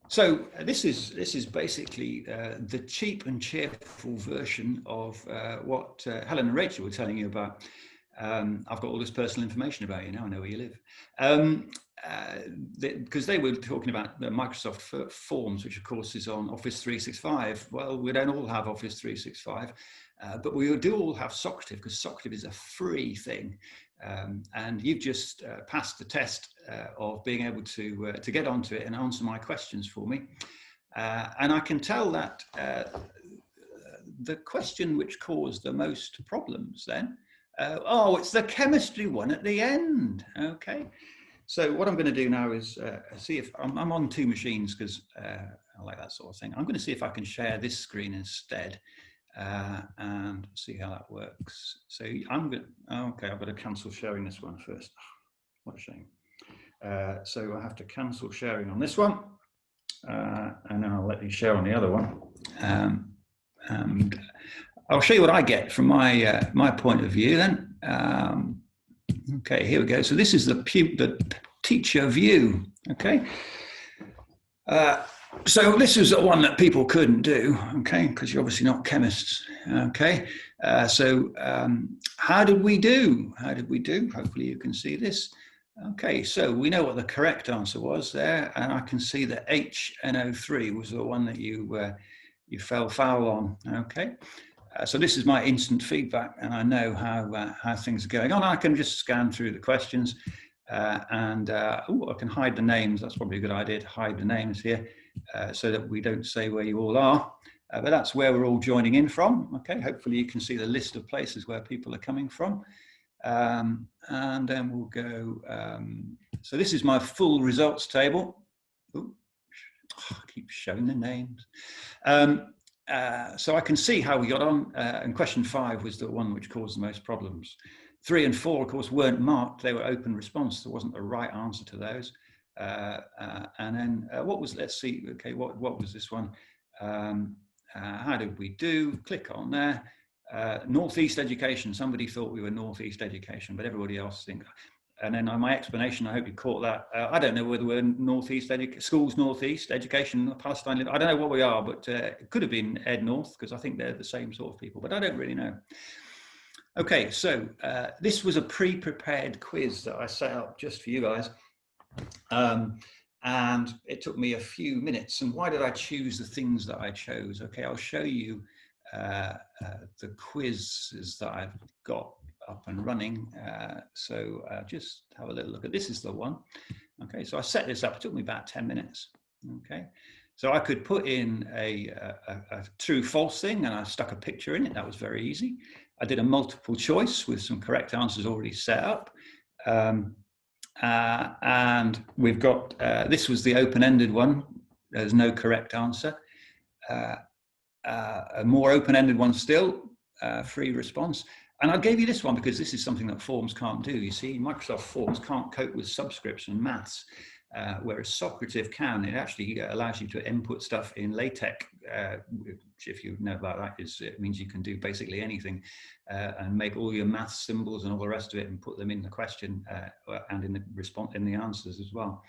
So this is basically the cheap and cheerful version of what Helen and Rachel were telling you about. I've got all this personal information about you now. I know where you live. Because they were talking about the Microsoft Forms, which of course is on Office 365. Well, we don't all have Office 365, but we do all have Socrative, because Socrative is a free thing. And you've just passed the test of being able to get onto it and answer my questions for me. And I can tell that the question which caused the most problems then, oh, it's the chemistry one at the end. Okay. So what I'm going to do now is see if I'm on two machines, because I like that sort of thing. I'm going to see if I can share this screen instead. And see how that works. So I'm going to, okay, I've got to cancel sharing this one first. What a shame. So I have to cancel sharing on this one, and then I'll let you share on the other one. And I'll show you what I get from my point of view then. Okay, here we go. So this is the teacher view, okay? So this is the one that people couldn't do, okay, because you're obviously not chemists, okay? So how did we do? How did we do? Hopefully you can see this. Okay, so we know what the correct answer was there, and I can see that HNO3 was the one that you fell foul on, okay? So this is my instant feedback, and I know how things are going on. I can just scan through the questions, and I can hide the names. That's probably a good idea to hide the names here. So that we don't say where you all are, but that's where we're all joining in from. Okay, hopefully you can see the list of places where people are coming from, and then we'll go. So this is my full results table. Ooh, I keep showing the names. So I can see how we got on, and question 5 was the one which caused the most problems. 3 and 4, of course, weren't marked. They were open response. There wasn't a right answer to those. And then what was, let's see, okay, what was this one? How did we do? Click on there. Northeast education. Somebody thought we were Northeast education, but everybody else thinks. And then my explanation, I hope you caught that. I don't know whether we're Northeast schools, Northeast education, Palestine. I don't know what we are, but it could have been Ednorth, because I think they're the same sort of people, but I don't really know. Okay, so this was a pre-prepared quiz that I set up just for you guys. And it took me a few minutes. And why did I choose the things that I chose? Okay, I'll show you the quizzes that I've got up and running. So just have a little look at this. Is the one. Okay, so I set this up. It took me about 10 minutes. Okay, so I could put in a true false thing, and I stuck a picture in it. That was very easy. I did a multiple choice with some correct answers already set up. And we've got, this was the open-ended one. There's no correct answer. A more open-ended one still, free response. And I gave you this one because this is something that Forms can't do. You see, Microsoft Forms can't cope with subscripts and maths, whereas Socrative can. It actually allows you to input stuff in LaTeX, which, if you know about that, it means you can do basically anything and make all your math symbols and all the rest of it and put them in the question and in the response, in the answers as well.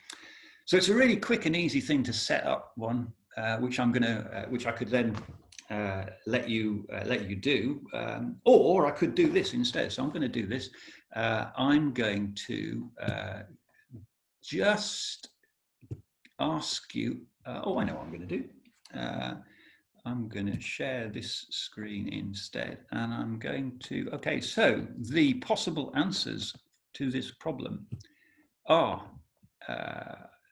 So it's a really quick and easy thing to set up one, which I could then let you do, or I could do this instead. So I'm going to do this. I'm going to just ask you, oh, I know what I'm going to do. I'm going to share this screen instead, and I'm going to, okay, so the possible answers to this problem are,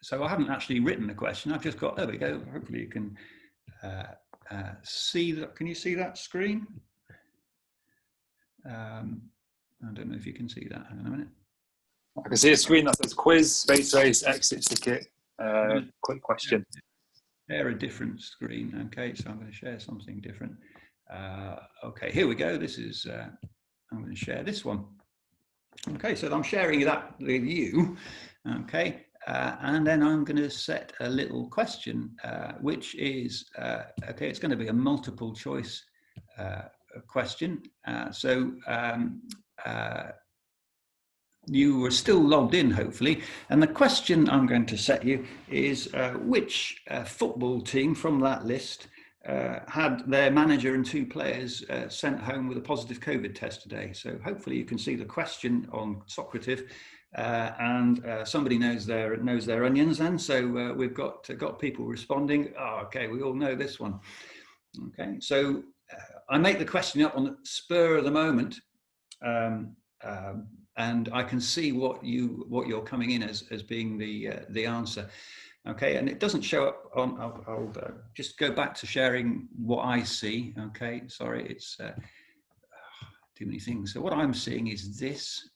so I haven't actually written the question, I've just got, there we go, hopefully you can see that. Can you see that screen? I don't know if you can see that, hang on a minute. I can see a screen that says quiz, space race, exit ticket, quick question. Share a different screen. Okay, so I'm going to share something different. Okay, here we go. This is, I'm going to share this one. Okay, so I'm sharing that with you. Okay, and then I'm going to set a little question, which is, okay, it's going to be a multiple choice question. You were still logged in, hopefully, and the question I'm going to set you is which football team from that list had their manager and 2 players sent home with a positive COVID test today? So hopefully you can see the question on Socrative, and somebody knows their onions then. So we've got people responding. Oh, okay, we all know this one. Okay, so I make the question up on the spur of the moment. And I can see what you're coming in as being the answer. Okay, and it doesn't show up on, I'll just go back to sharing what I see. Okay, sorry, it's too many things. So what I'm seeing is this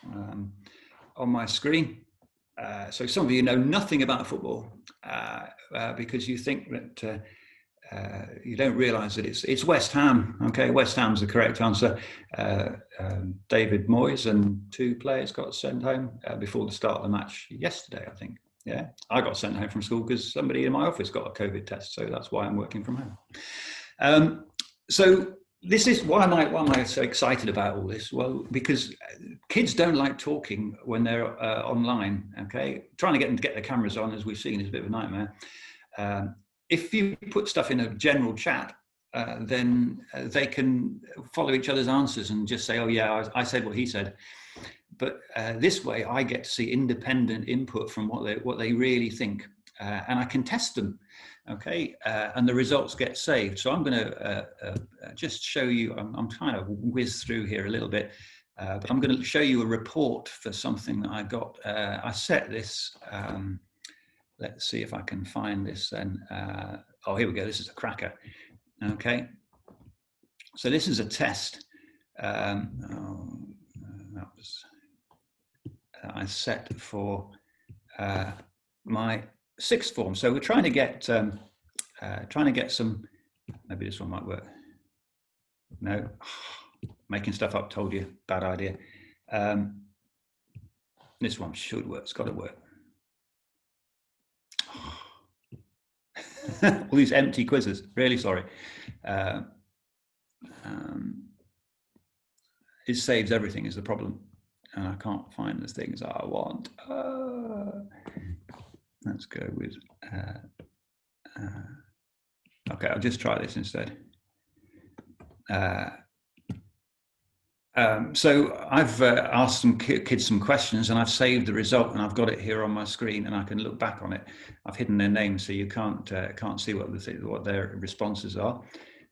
on my screen. So some of you know nothing about football because you think that you don't realise that it's West Ham. Okay, West Ham's the correct answer. David Moyes and 2 players got sent home before the start of the match yesterday, I think. Yeah, I got sent home from school because somebody in my office got a COVID test, so that's why I'm working from home. So this is why am I so excited about all this? Well, because kids don't like talking when they're online. Okay, trying to get them to get their cameras on, as we've seen, is a bit of a nightmare. If you put stuff in a general chat, then they can follow each other's answers and just say, oh yeah, I said what he said. But this way I get to see independent input from what they really think, and I can test them, okay, and the results get saved. So I'm going to just show you, I'm kind of whiz through here a little bit, but I'm going to show you a report for something that I got. I set this, let's see if I can find this then. Oh, here we go. This is a cracker. Okay. So this is a test. That was I set for my 6th form. So we're trying to get some. Maybe this one might work. No, making stuff up. Told you, bad idea. This one should work. It's got to work. All these empty quizzes, really sorry. it saves everything is the problem, and I can't find the things I want. Let's go with okay, I'll just try this instead. So I've asked some kids some questions, and I've saved the result, and I've got it here on my screen, and I can look back on it. I've hidden their names so you can't see what their responses are.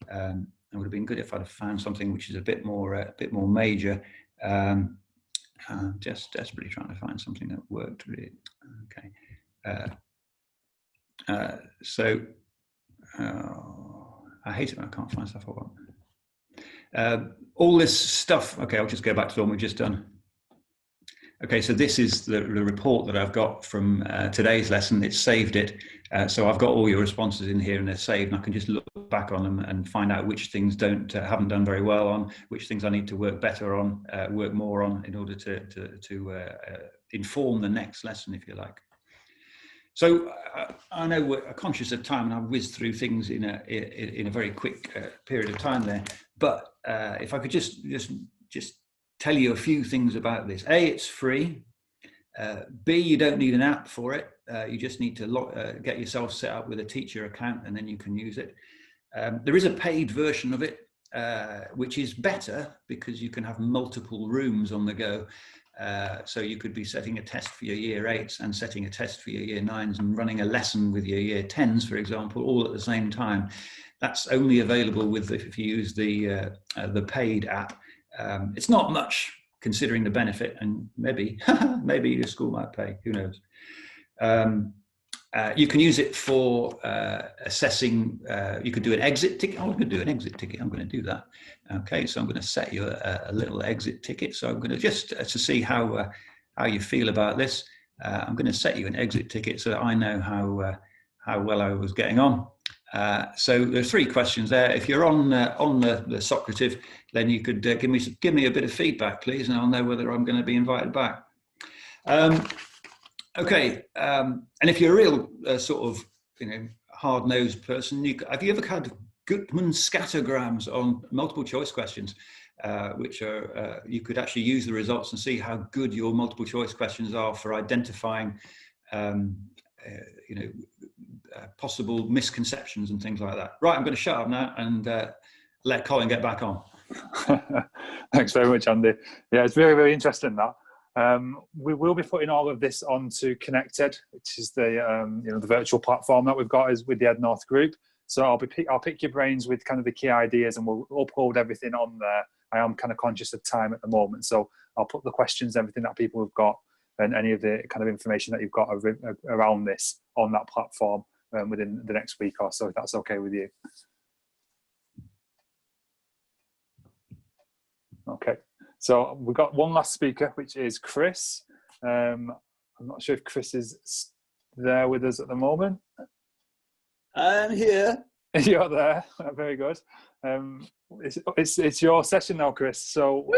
It would have been good if I'd have found something which is a bit more major. I'm just desperately trying to find something that worked really. Okay. I hate it when I can't find stuff I want. All this stuff, okay, I'll just go back to the one we've just done. Okay, so this is the report that I've got from today's lesson. It's saved it. So I've got all your responses in here and they're saved, and I can just look back on them and find out which things haven't done very well on, which things I need to work better on, work more on in order to inform the next lesson, if you like. So I know we're conscious of time, and I've whizzed through things in a very quick period of time there. But if I could just tell you a few things about this. A, it's free. B, you don't need an app for it. You just need to get yourself set up with a teacher account, and then you can use it. There is a paid version of it, which is better because you can have multiple rooms on the go. So you could be setting a test for your year 8s and setting a test for your year 9s and running a lesson with your year 10s, for example, all at the same time. That's only available if you use the paid app. It's not much considering the benefit, and maybe your school might pay, who knows. You can use it for assessing. You could do an exit ticket. I'm going to do an exit ticket. I'm going to do that. Okay, so I'm going to set you a little exit ticket. So I'm going to just to see how you feel about this. I'm going to set you an exit ticket so that I know how well I was getting on. So there's 3 questions there. If you're on the Socrative, then you could give me a bit of feedback, please, and I'll know whether I'm going to be invited back. Okay, and if you're a real sort of hard-nosed person, have you ever had Gutmann scattergrams on multiple choice questions, which are you could actually use the results and see how good your multiple choice questions are for identifying possible misconceptions and things like that. Right, I'm going to shut up now and let Colin get back on. Thanks very much, Andy. Yeah, it's very, very interesting that. We will be putting all of this onto Connected, which is the the virtual platform that we've got is with the Ednorth group. So I'll pick your brains with kind of the key ideas, and we'll upload everything on there. I am kind of conscious of time at the moment, so I'll put the questions, everything that people have got, and any of the kind of information that you've got around this on that platform within the next week or so, if that's okay with you. Okay, so we've got one last speaker, which is Chris. I'm not sure if Chris is there with us at the moment. I'm here. You're there. Very good. It's your session now, Chris. So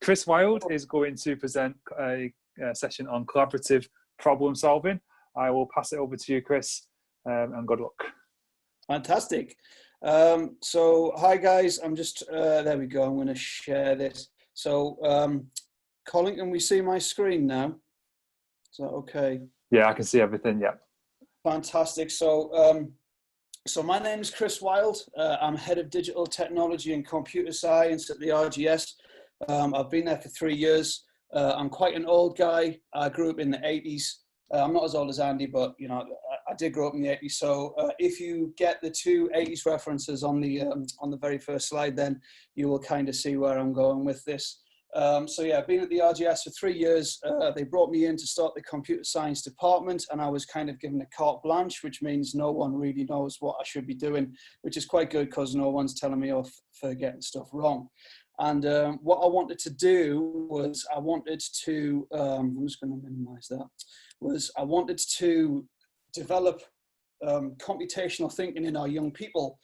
Chris Wilde is going to present a session on collaborative problem solving. I will pass it over to you, Chris, and good luck. Fantastic. So hi guys, I'm just there we go. I'm going to share this. So Colin, can we see my screen now? Is that okay? Yeah, I can see everything. Yeah. Fantastic. So so my name is Chris Wilde. I'm head of digital technology and computer science at the RGS. I've been there for 3 years. I'm quite an old guy. I grew up in the 80s. I'm not as old as Andy, but I did grow up in the 80s. So if you get the 2 80s references on the very first slide, then you will kind of see where I'm going with this. So yeah, I've been at the RGS for 3 years. They brought me in to start the computer science department, and I was kind of given a carte blanche, which means no one really knows what I should be doing, which is quite good because no one's telling me off for getting stuff wrong. And what I wanted to do was I wanted to, I'm just going to minimize that, was I wanted to develop computational thinking in our young people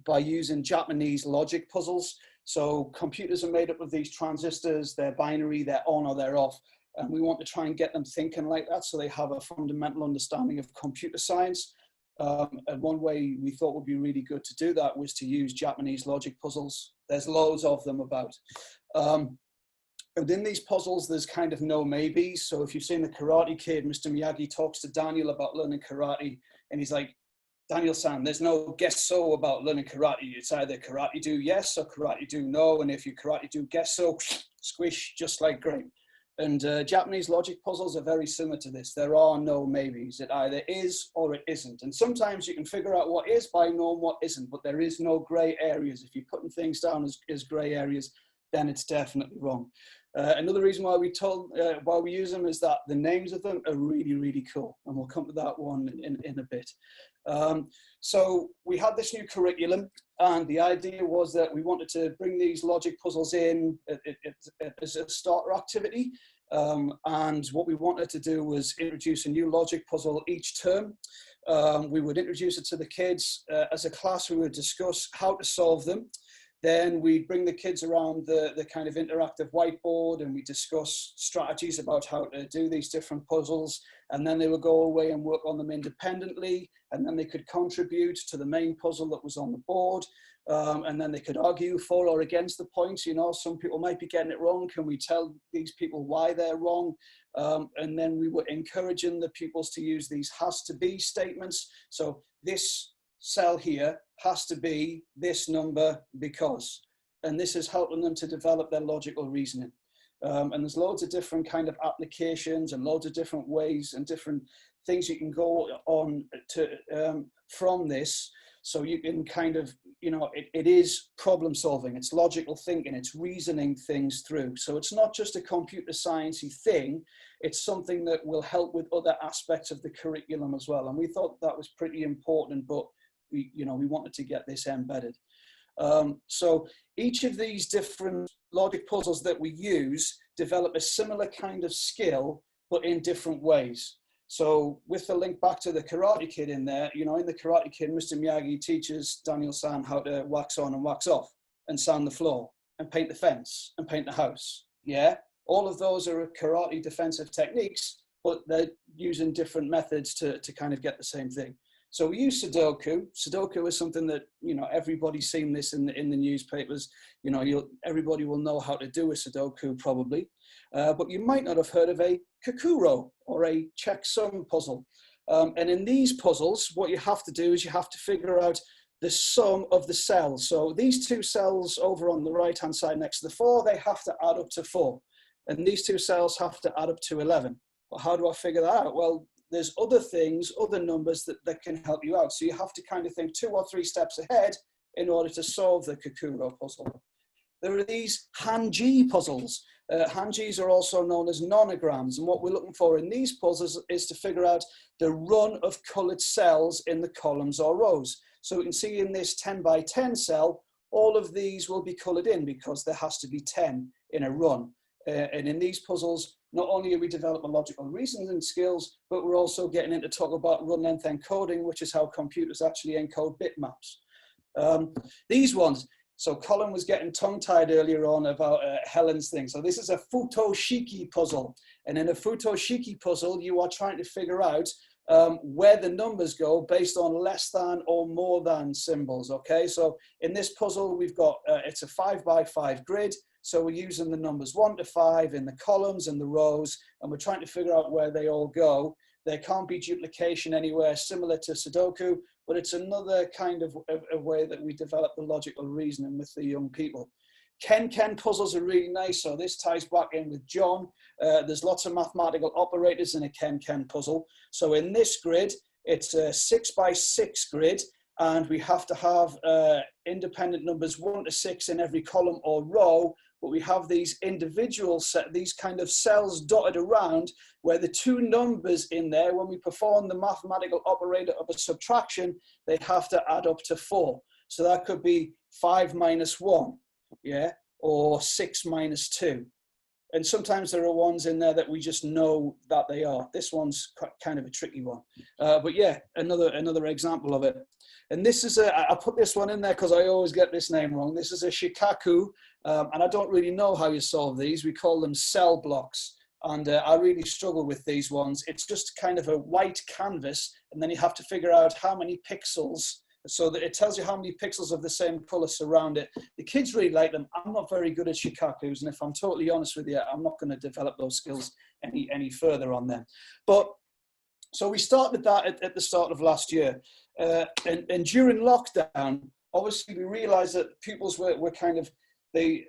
by using Japanese logic puzzles. So computers are made up of these transistors, they're binary, they're on or they're off. And we want to try and get them thinking like that so they have a fundamental understanding of computer science. And one way we thought would be really good to do that was to use Japanese logic puzzles. There's loads of them about. Within these puzzles, there's kind of no maybes. So if you've seen the Karate Kid, Mr. Miyagi talks to Daniel about learning karate, and he's like, Daniel-san, there's no guess-so about learning karate. It's either karate do yes or karate do no. And if you karate do guess-so, squish, just like grape. And Japanese logic puzzles are very similar to this. There are no maybes. It either is or it isn't. And sometimes you can figure out what is by knowing what isn't, but there is no gray areas. If you're putting things down as gray areas, then it's definitely wrong. Another reason why we use them is that the names of them are really, really cool. And we'll come to that one in a bit. So we had this new curriculum, and the idea was that we wanted to bring these logic puzzles in as a starter activity. And what we wanted to do was introduce a new logic puzzle each term. We would introduce it to the kids. As a class, we would discuss how to solve them. Then we bring the kids around the kind of interactive whiteboard, and we discuss strategies about how to do these different puzzles. And then they would go away and work on them independently. And then they could contribute to the main puzzle that was on the board. And then they could argue for or against the points. You know, some people might be getting it wrong. Can we tell these people why they're wrong? And then we were encouraging the pupils to use these has to be statements. So this cell here has to be this number because, and this is helping them to develop their logical reasoning. And there's loads of different kind of applications and loads of different ways and different things you can go on to from this. So you can kind of, you know, it is problem solving, it's logical thinking, it's reasoning things through. So it's not just a computer sciencey thing, it's something that will help with other aspects of the curriculum as well. And we thought that was pretty important, but we wanted to get this embedded. So each of these different logic puzzles that we use develop a similar kind of skill, but in different ways. So with the link back to the Karate Kid in there, you know, in the Karate Kid, Mr. Miyagi teaches Daniel-san how to wax on and wax off and sand the floor and paint the fence and paint the house. Yeah, all of those are karate defensive techniques, but they're using different methods to kind of get the same thing. So we use Sudoku. Sudoku is something that, you know, everybody's seen this in the newspapers. You know, everybody will know how to do a Sudoku probably, but you might not have heard of a Kakuro or a checksum puzzle. And in these puzzles, what you have to do is you have to figure out the sum of the cells. So these two cells over on the right-hand side next to the 4, they have to add up to 4. And these two cells have to add up to 11. Well, how do I figure that out? Well, there's other things, other numbers that can help you out. So you have to kind of think 2 or 3 steps ahead in order to solve the Kakuro puzzle. There are these Hanji puzzles. Hanjis are also known as nonograms. And what we're looking for in these puzzles is to figure out the run of colored cells in the columns or rows. So we can see in this 10 by 10 cell, all of these will be colored in because there has to be 10 in a run. And in these puzzles, not only are we developing logical reasoning skills, but we're also getting into talk about run length encoding, which is how computers actually encode bitmaps. These ones, so Colin was getting tongue-tied earlier on about Helen's thing. So this is a futoshiki puzzle. And in a futoshiki puzzle, you are trying to figure out where the numbers go based on less than or more than symbols, okay? So in this puzzle, we've got, it's a 5 by 5 grid. So we're using the numbers 1 to 5 in the columns and the rows, and we're trying to figure out where they all go. There can't be duplication anywhere similar to Sudoku, but it's another kind of a way that we develop the logical reasoning with the young people. Ken puzzles are really nice, so this ties back in with John. There's lots of mathematical operators in a Ken puzzle. So in this grid, it's a 6 by 6 grid, and we have to have independent numbers 1 to 6 in every column or row, but we have these individual these kind of cells dotted around where the 2 numbers in there, when we perform the mathematical operator of a subtraction, they have to add up to 4. So that could be 5 minus 1, yeah, or 6 minus 2. And sometimes there are ones in there that we just know that they are. This one's kind of a tricky one. But yeah, another example of it. And this is I put this one in there because I always get this name wrong. This is a shikaku, and I don't really know how you solve these. We call them cell blocks. And I really struggle with these ones. It's just kind of a white canvas, and then you have to figure out how many pixels, so that it tells you how many pixels of the same color surround it. The kids really like them. I'm not very good at shikakus, and if I'm totally honest with you, I'm not going to develop those skills any further on them. But so we started that at the start of last year, and during lockdown, obviously we realized that pupils were kind of, they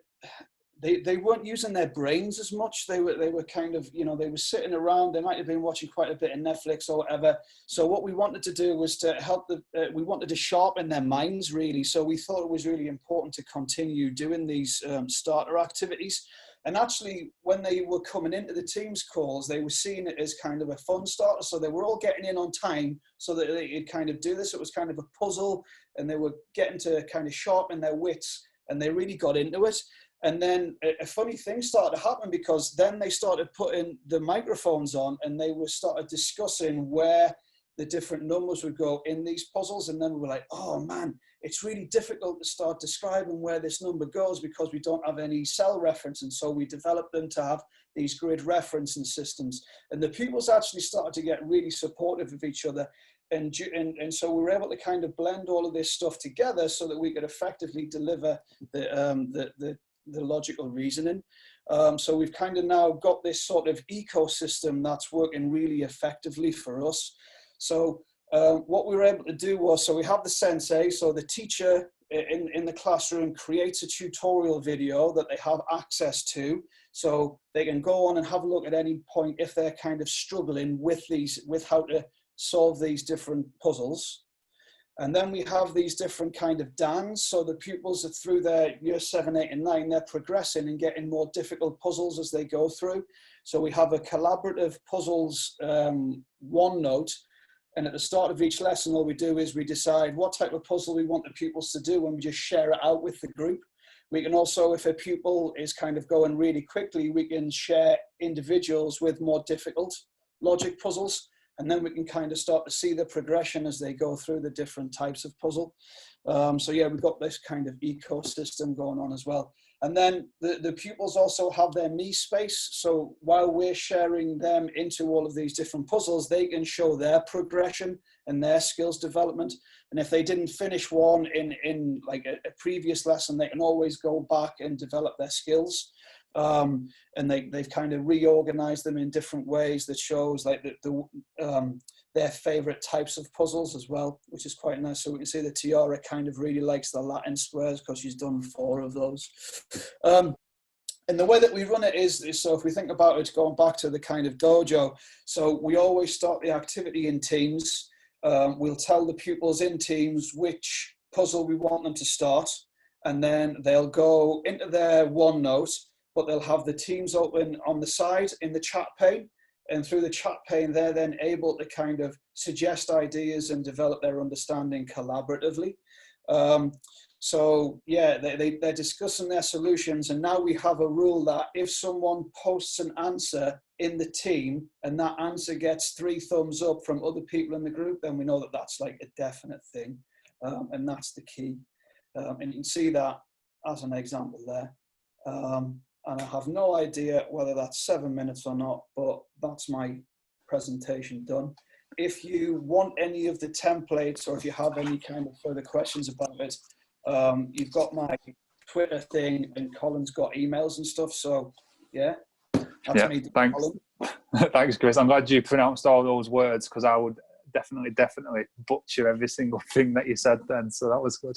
weren't using their brains as much. They were kind of, you know, they were sitting around. They might have been watching quite a bit of Netflix or whatever. So what we wanted to do was to help we wanted to sharpen their minds, really. So we thought it was really important to continue doing these starter activities. And actually, when they were coming into the Teams calls, they were seeing it as kind of a fun starter. So they were all getting in on time so that they could kind of do this. It was kind of a puzzle, and they were getting to kind of sharpen their wits, and they really got into it. And then a funny thing started to happen, because then they started putting the microphones on, and they started discussing where the different numbers would go in these puzzles. And then we were like, oh man, it's really difficult to start describing where this number goes because we don't have any cell reference. And so we developed them to have these grid referencing systems. And the pupils actually started to get really supportive of each other. And so we were able to kind of blend all of this stuff together so that we could effectively deliver the logical reasoning. So we've kind of now got this sort of ecosystem that's working really effectively for us. So what we were able to do was, so we have the sensei, so the teacher in the classroom creates a tutorial video that they have access to, so they can go on and have a look at any point if they're kind of struggling with how to solve these different puzzles. And then we have these different kind of DANs. So the pupils are through their year 7, 8, and 9, they're progressing and getting more difficult puzzles as they go through. So we have a collaborative puzzles OneNote. And at the start of each lesson, all we do is we decide what type of puzzle we want the pupils to do, and we just share it out with the group. We can also, if a pupil is kind of going really quickly, we can share individuals with more difficult logic puzzles. And then we can kind of start to see the progression as they go through the different types of puzzle. So yeah, we've got this kind of ecosystem going on as well. And then the pupils also have their me space. So while we're sharing them into all of these different puzzles, they can show their progression and their skills development. And if they didn't finish one in like a previous lesson, they can always go back and develop their skills. And they've kind of reorganized them in different ways that shows like their favorite types of puzzles as well, which is quite nice. So we can see that Tiara kind of really likes the Latin squares because she's done 4 of those. And the way that we run it is so if we think about it, going back to the kind of dojo, so we always start the activity in teams. We'll tell the pupils in teams which puzzle we want them to start, and then they'll go into their OneNote, but they'll have the teams open on the side in the chat pane. And through the chat pane, they're then able to kind of suggest ideas and develop their understanding collaboratively. So yeah, they're discussing their solutions. And now we have a rule that if someone posts an answer in the team and that answer gets 3 thumbs up from other people in the group, then we know that that's like a definite thing. And that's the key. And you can see that as an example there. And I have no idea whether that's 7 minutes or not, but that's my presentation done. If you want any of the templates, or if you have any kind of further questions about it, you've got my Twitter thing, and Colin's got emails and stuff. So yeah, that's me. Thanks. Thanks, Chris. I'm glad you pronounced all those words, because I would definitely butcher every single thing that you said then. So that was good.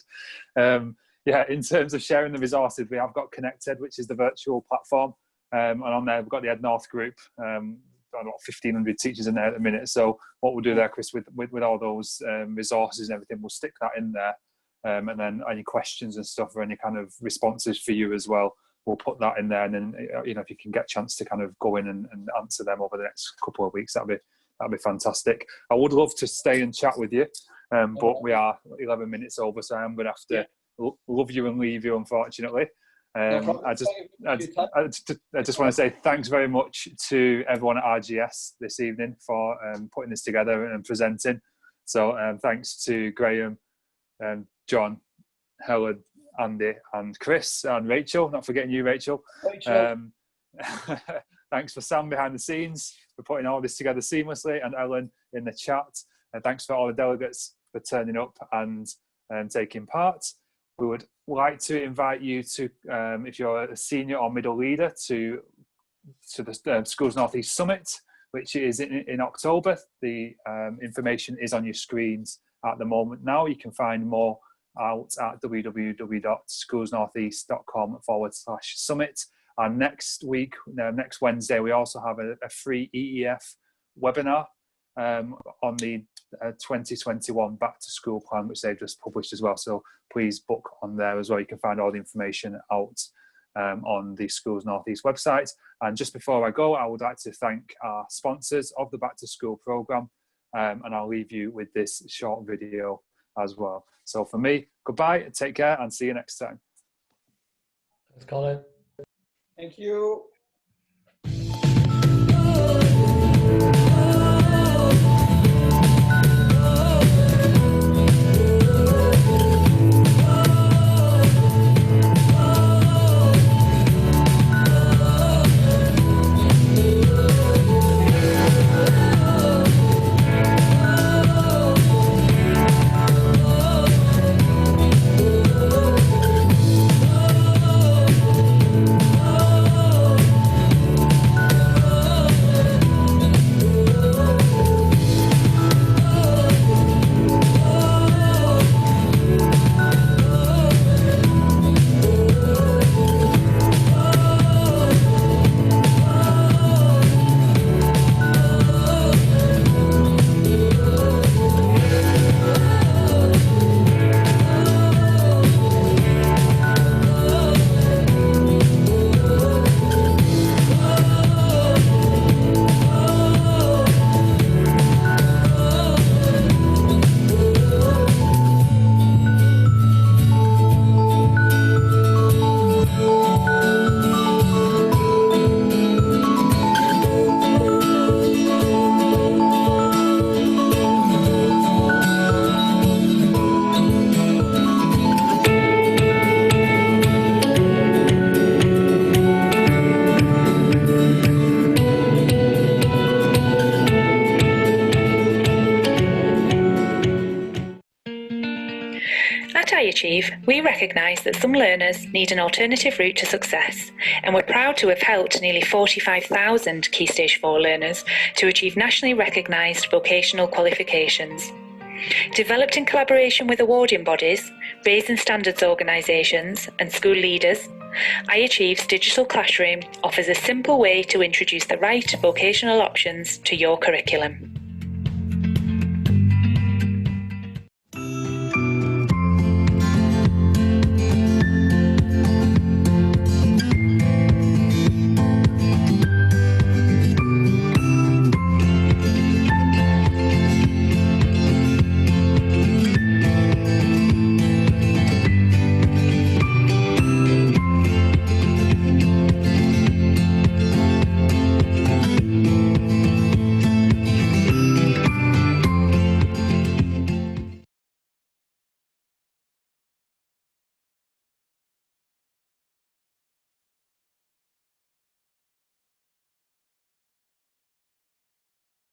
Yeah, in terms of sharing the resources, we have got Connected, which is the virtual platform. And on there, we've got the Ednorth group. Got about 1,500 teachers in there at the minute. So what we'll do there, Chris, with all those resources and everything, we'll stick that in there. And then any questions and stuff, or any kind of responses for you as well, we'll put that in there. And then, you know, if you can get a chance to kind of go in and answer them over the next couple of weeks, that'd be fantastic. I would love to stay and chat with you, but we are 11 minutes over, so I'm going to have to love you and leave you, unfortunately. I just want to say thanks very much to everyone at RGS this evening for putting this together and presenting. So thanks to Graham, John, Helen, Andy and Chris and Rachel, not forgetting you, Rachel. Thanks for Sam behind the scenes for putting all this together seamlessly, and Ellen in the chat. And thanks for all the delegates for turning up and taking part. We would like to invite you to, if you're a senior or middle leader, to the Schools North East Summit, which is in October. The information is on your screens at the moment now. You can find more out at www.schoolsnortheast.com/summit. And next week, next Wednesday, we also have a free EEF webinar on the 2021 Back to School plan, which they've just published as well. So please book on there as well. You can find all the information out on the Schools North East website. And just before I go, I would like to thank our sponsors of the Back to School programme, and I'll leave you with this short video as well. So for me, goodbye, take care, and see you next time. Thanks, Colin. Thank you. We recognise that some learners need an alternative route to success, and we're proud to have helped nearly 45,000 Key Stage 4 learners to achieve nationally recognised vocational qualifications. Developed in collaboration with awarding bodies, raising standards organisations and school leaders, iAchieve's digital classroom offers a simple way to introduce the right vocational options to your curriculum.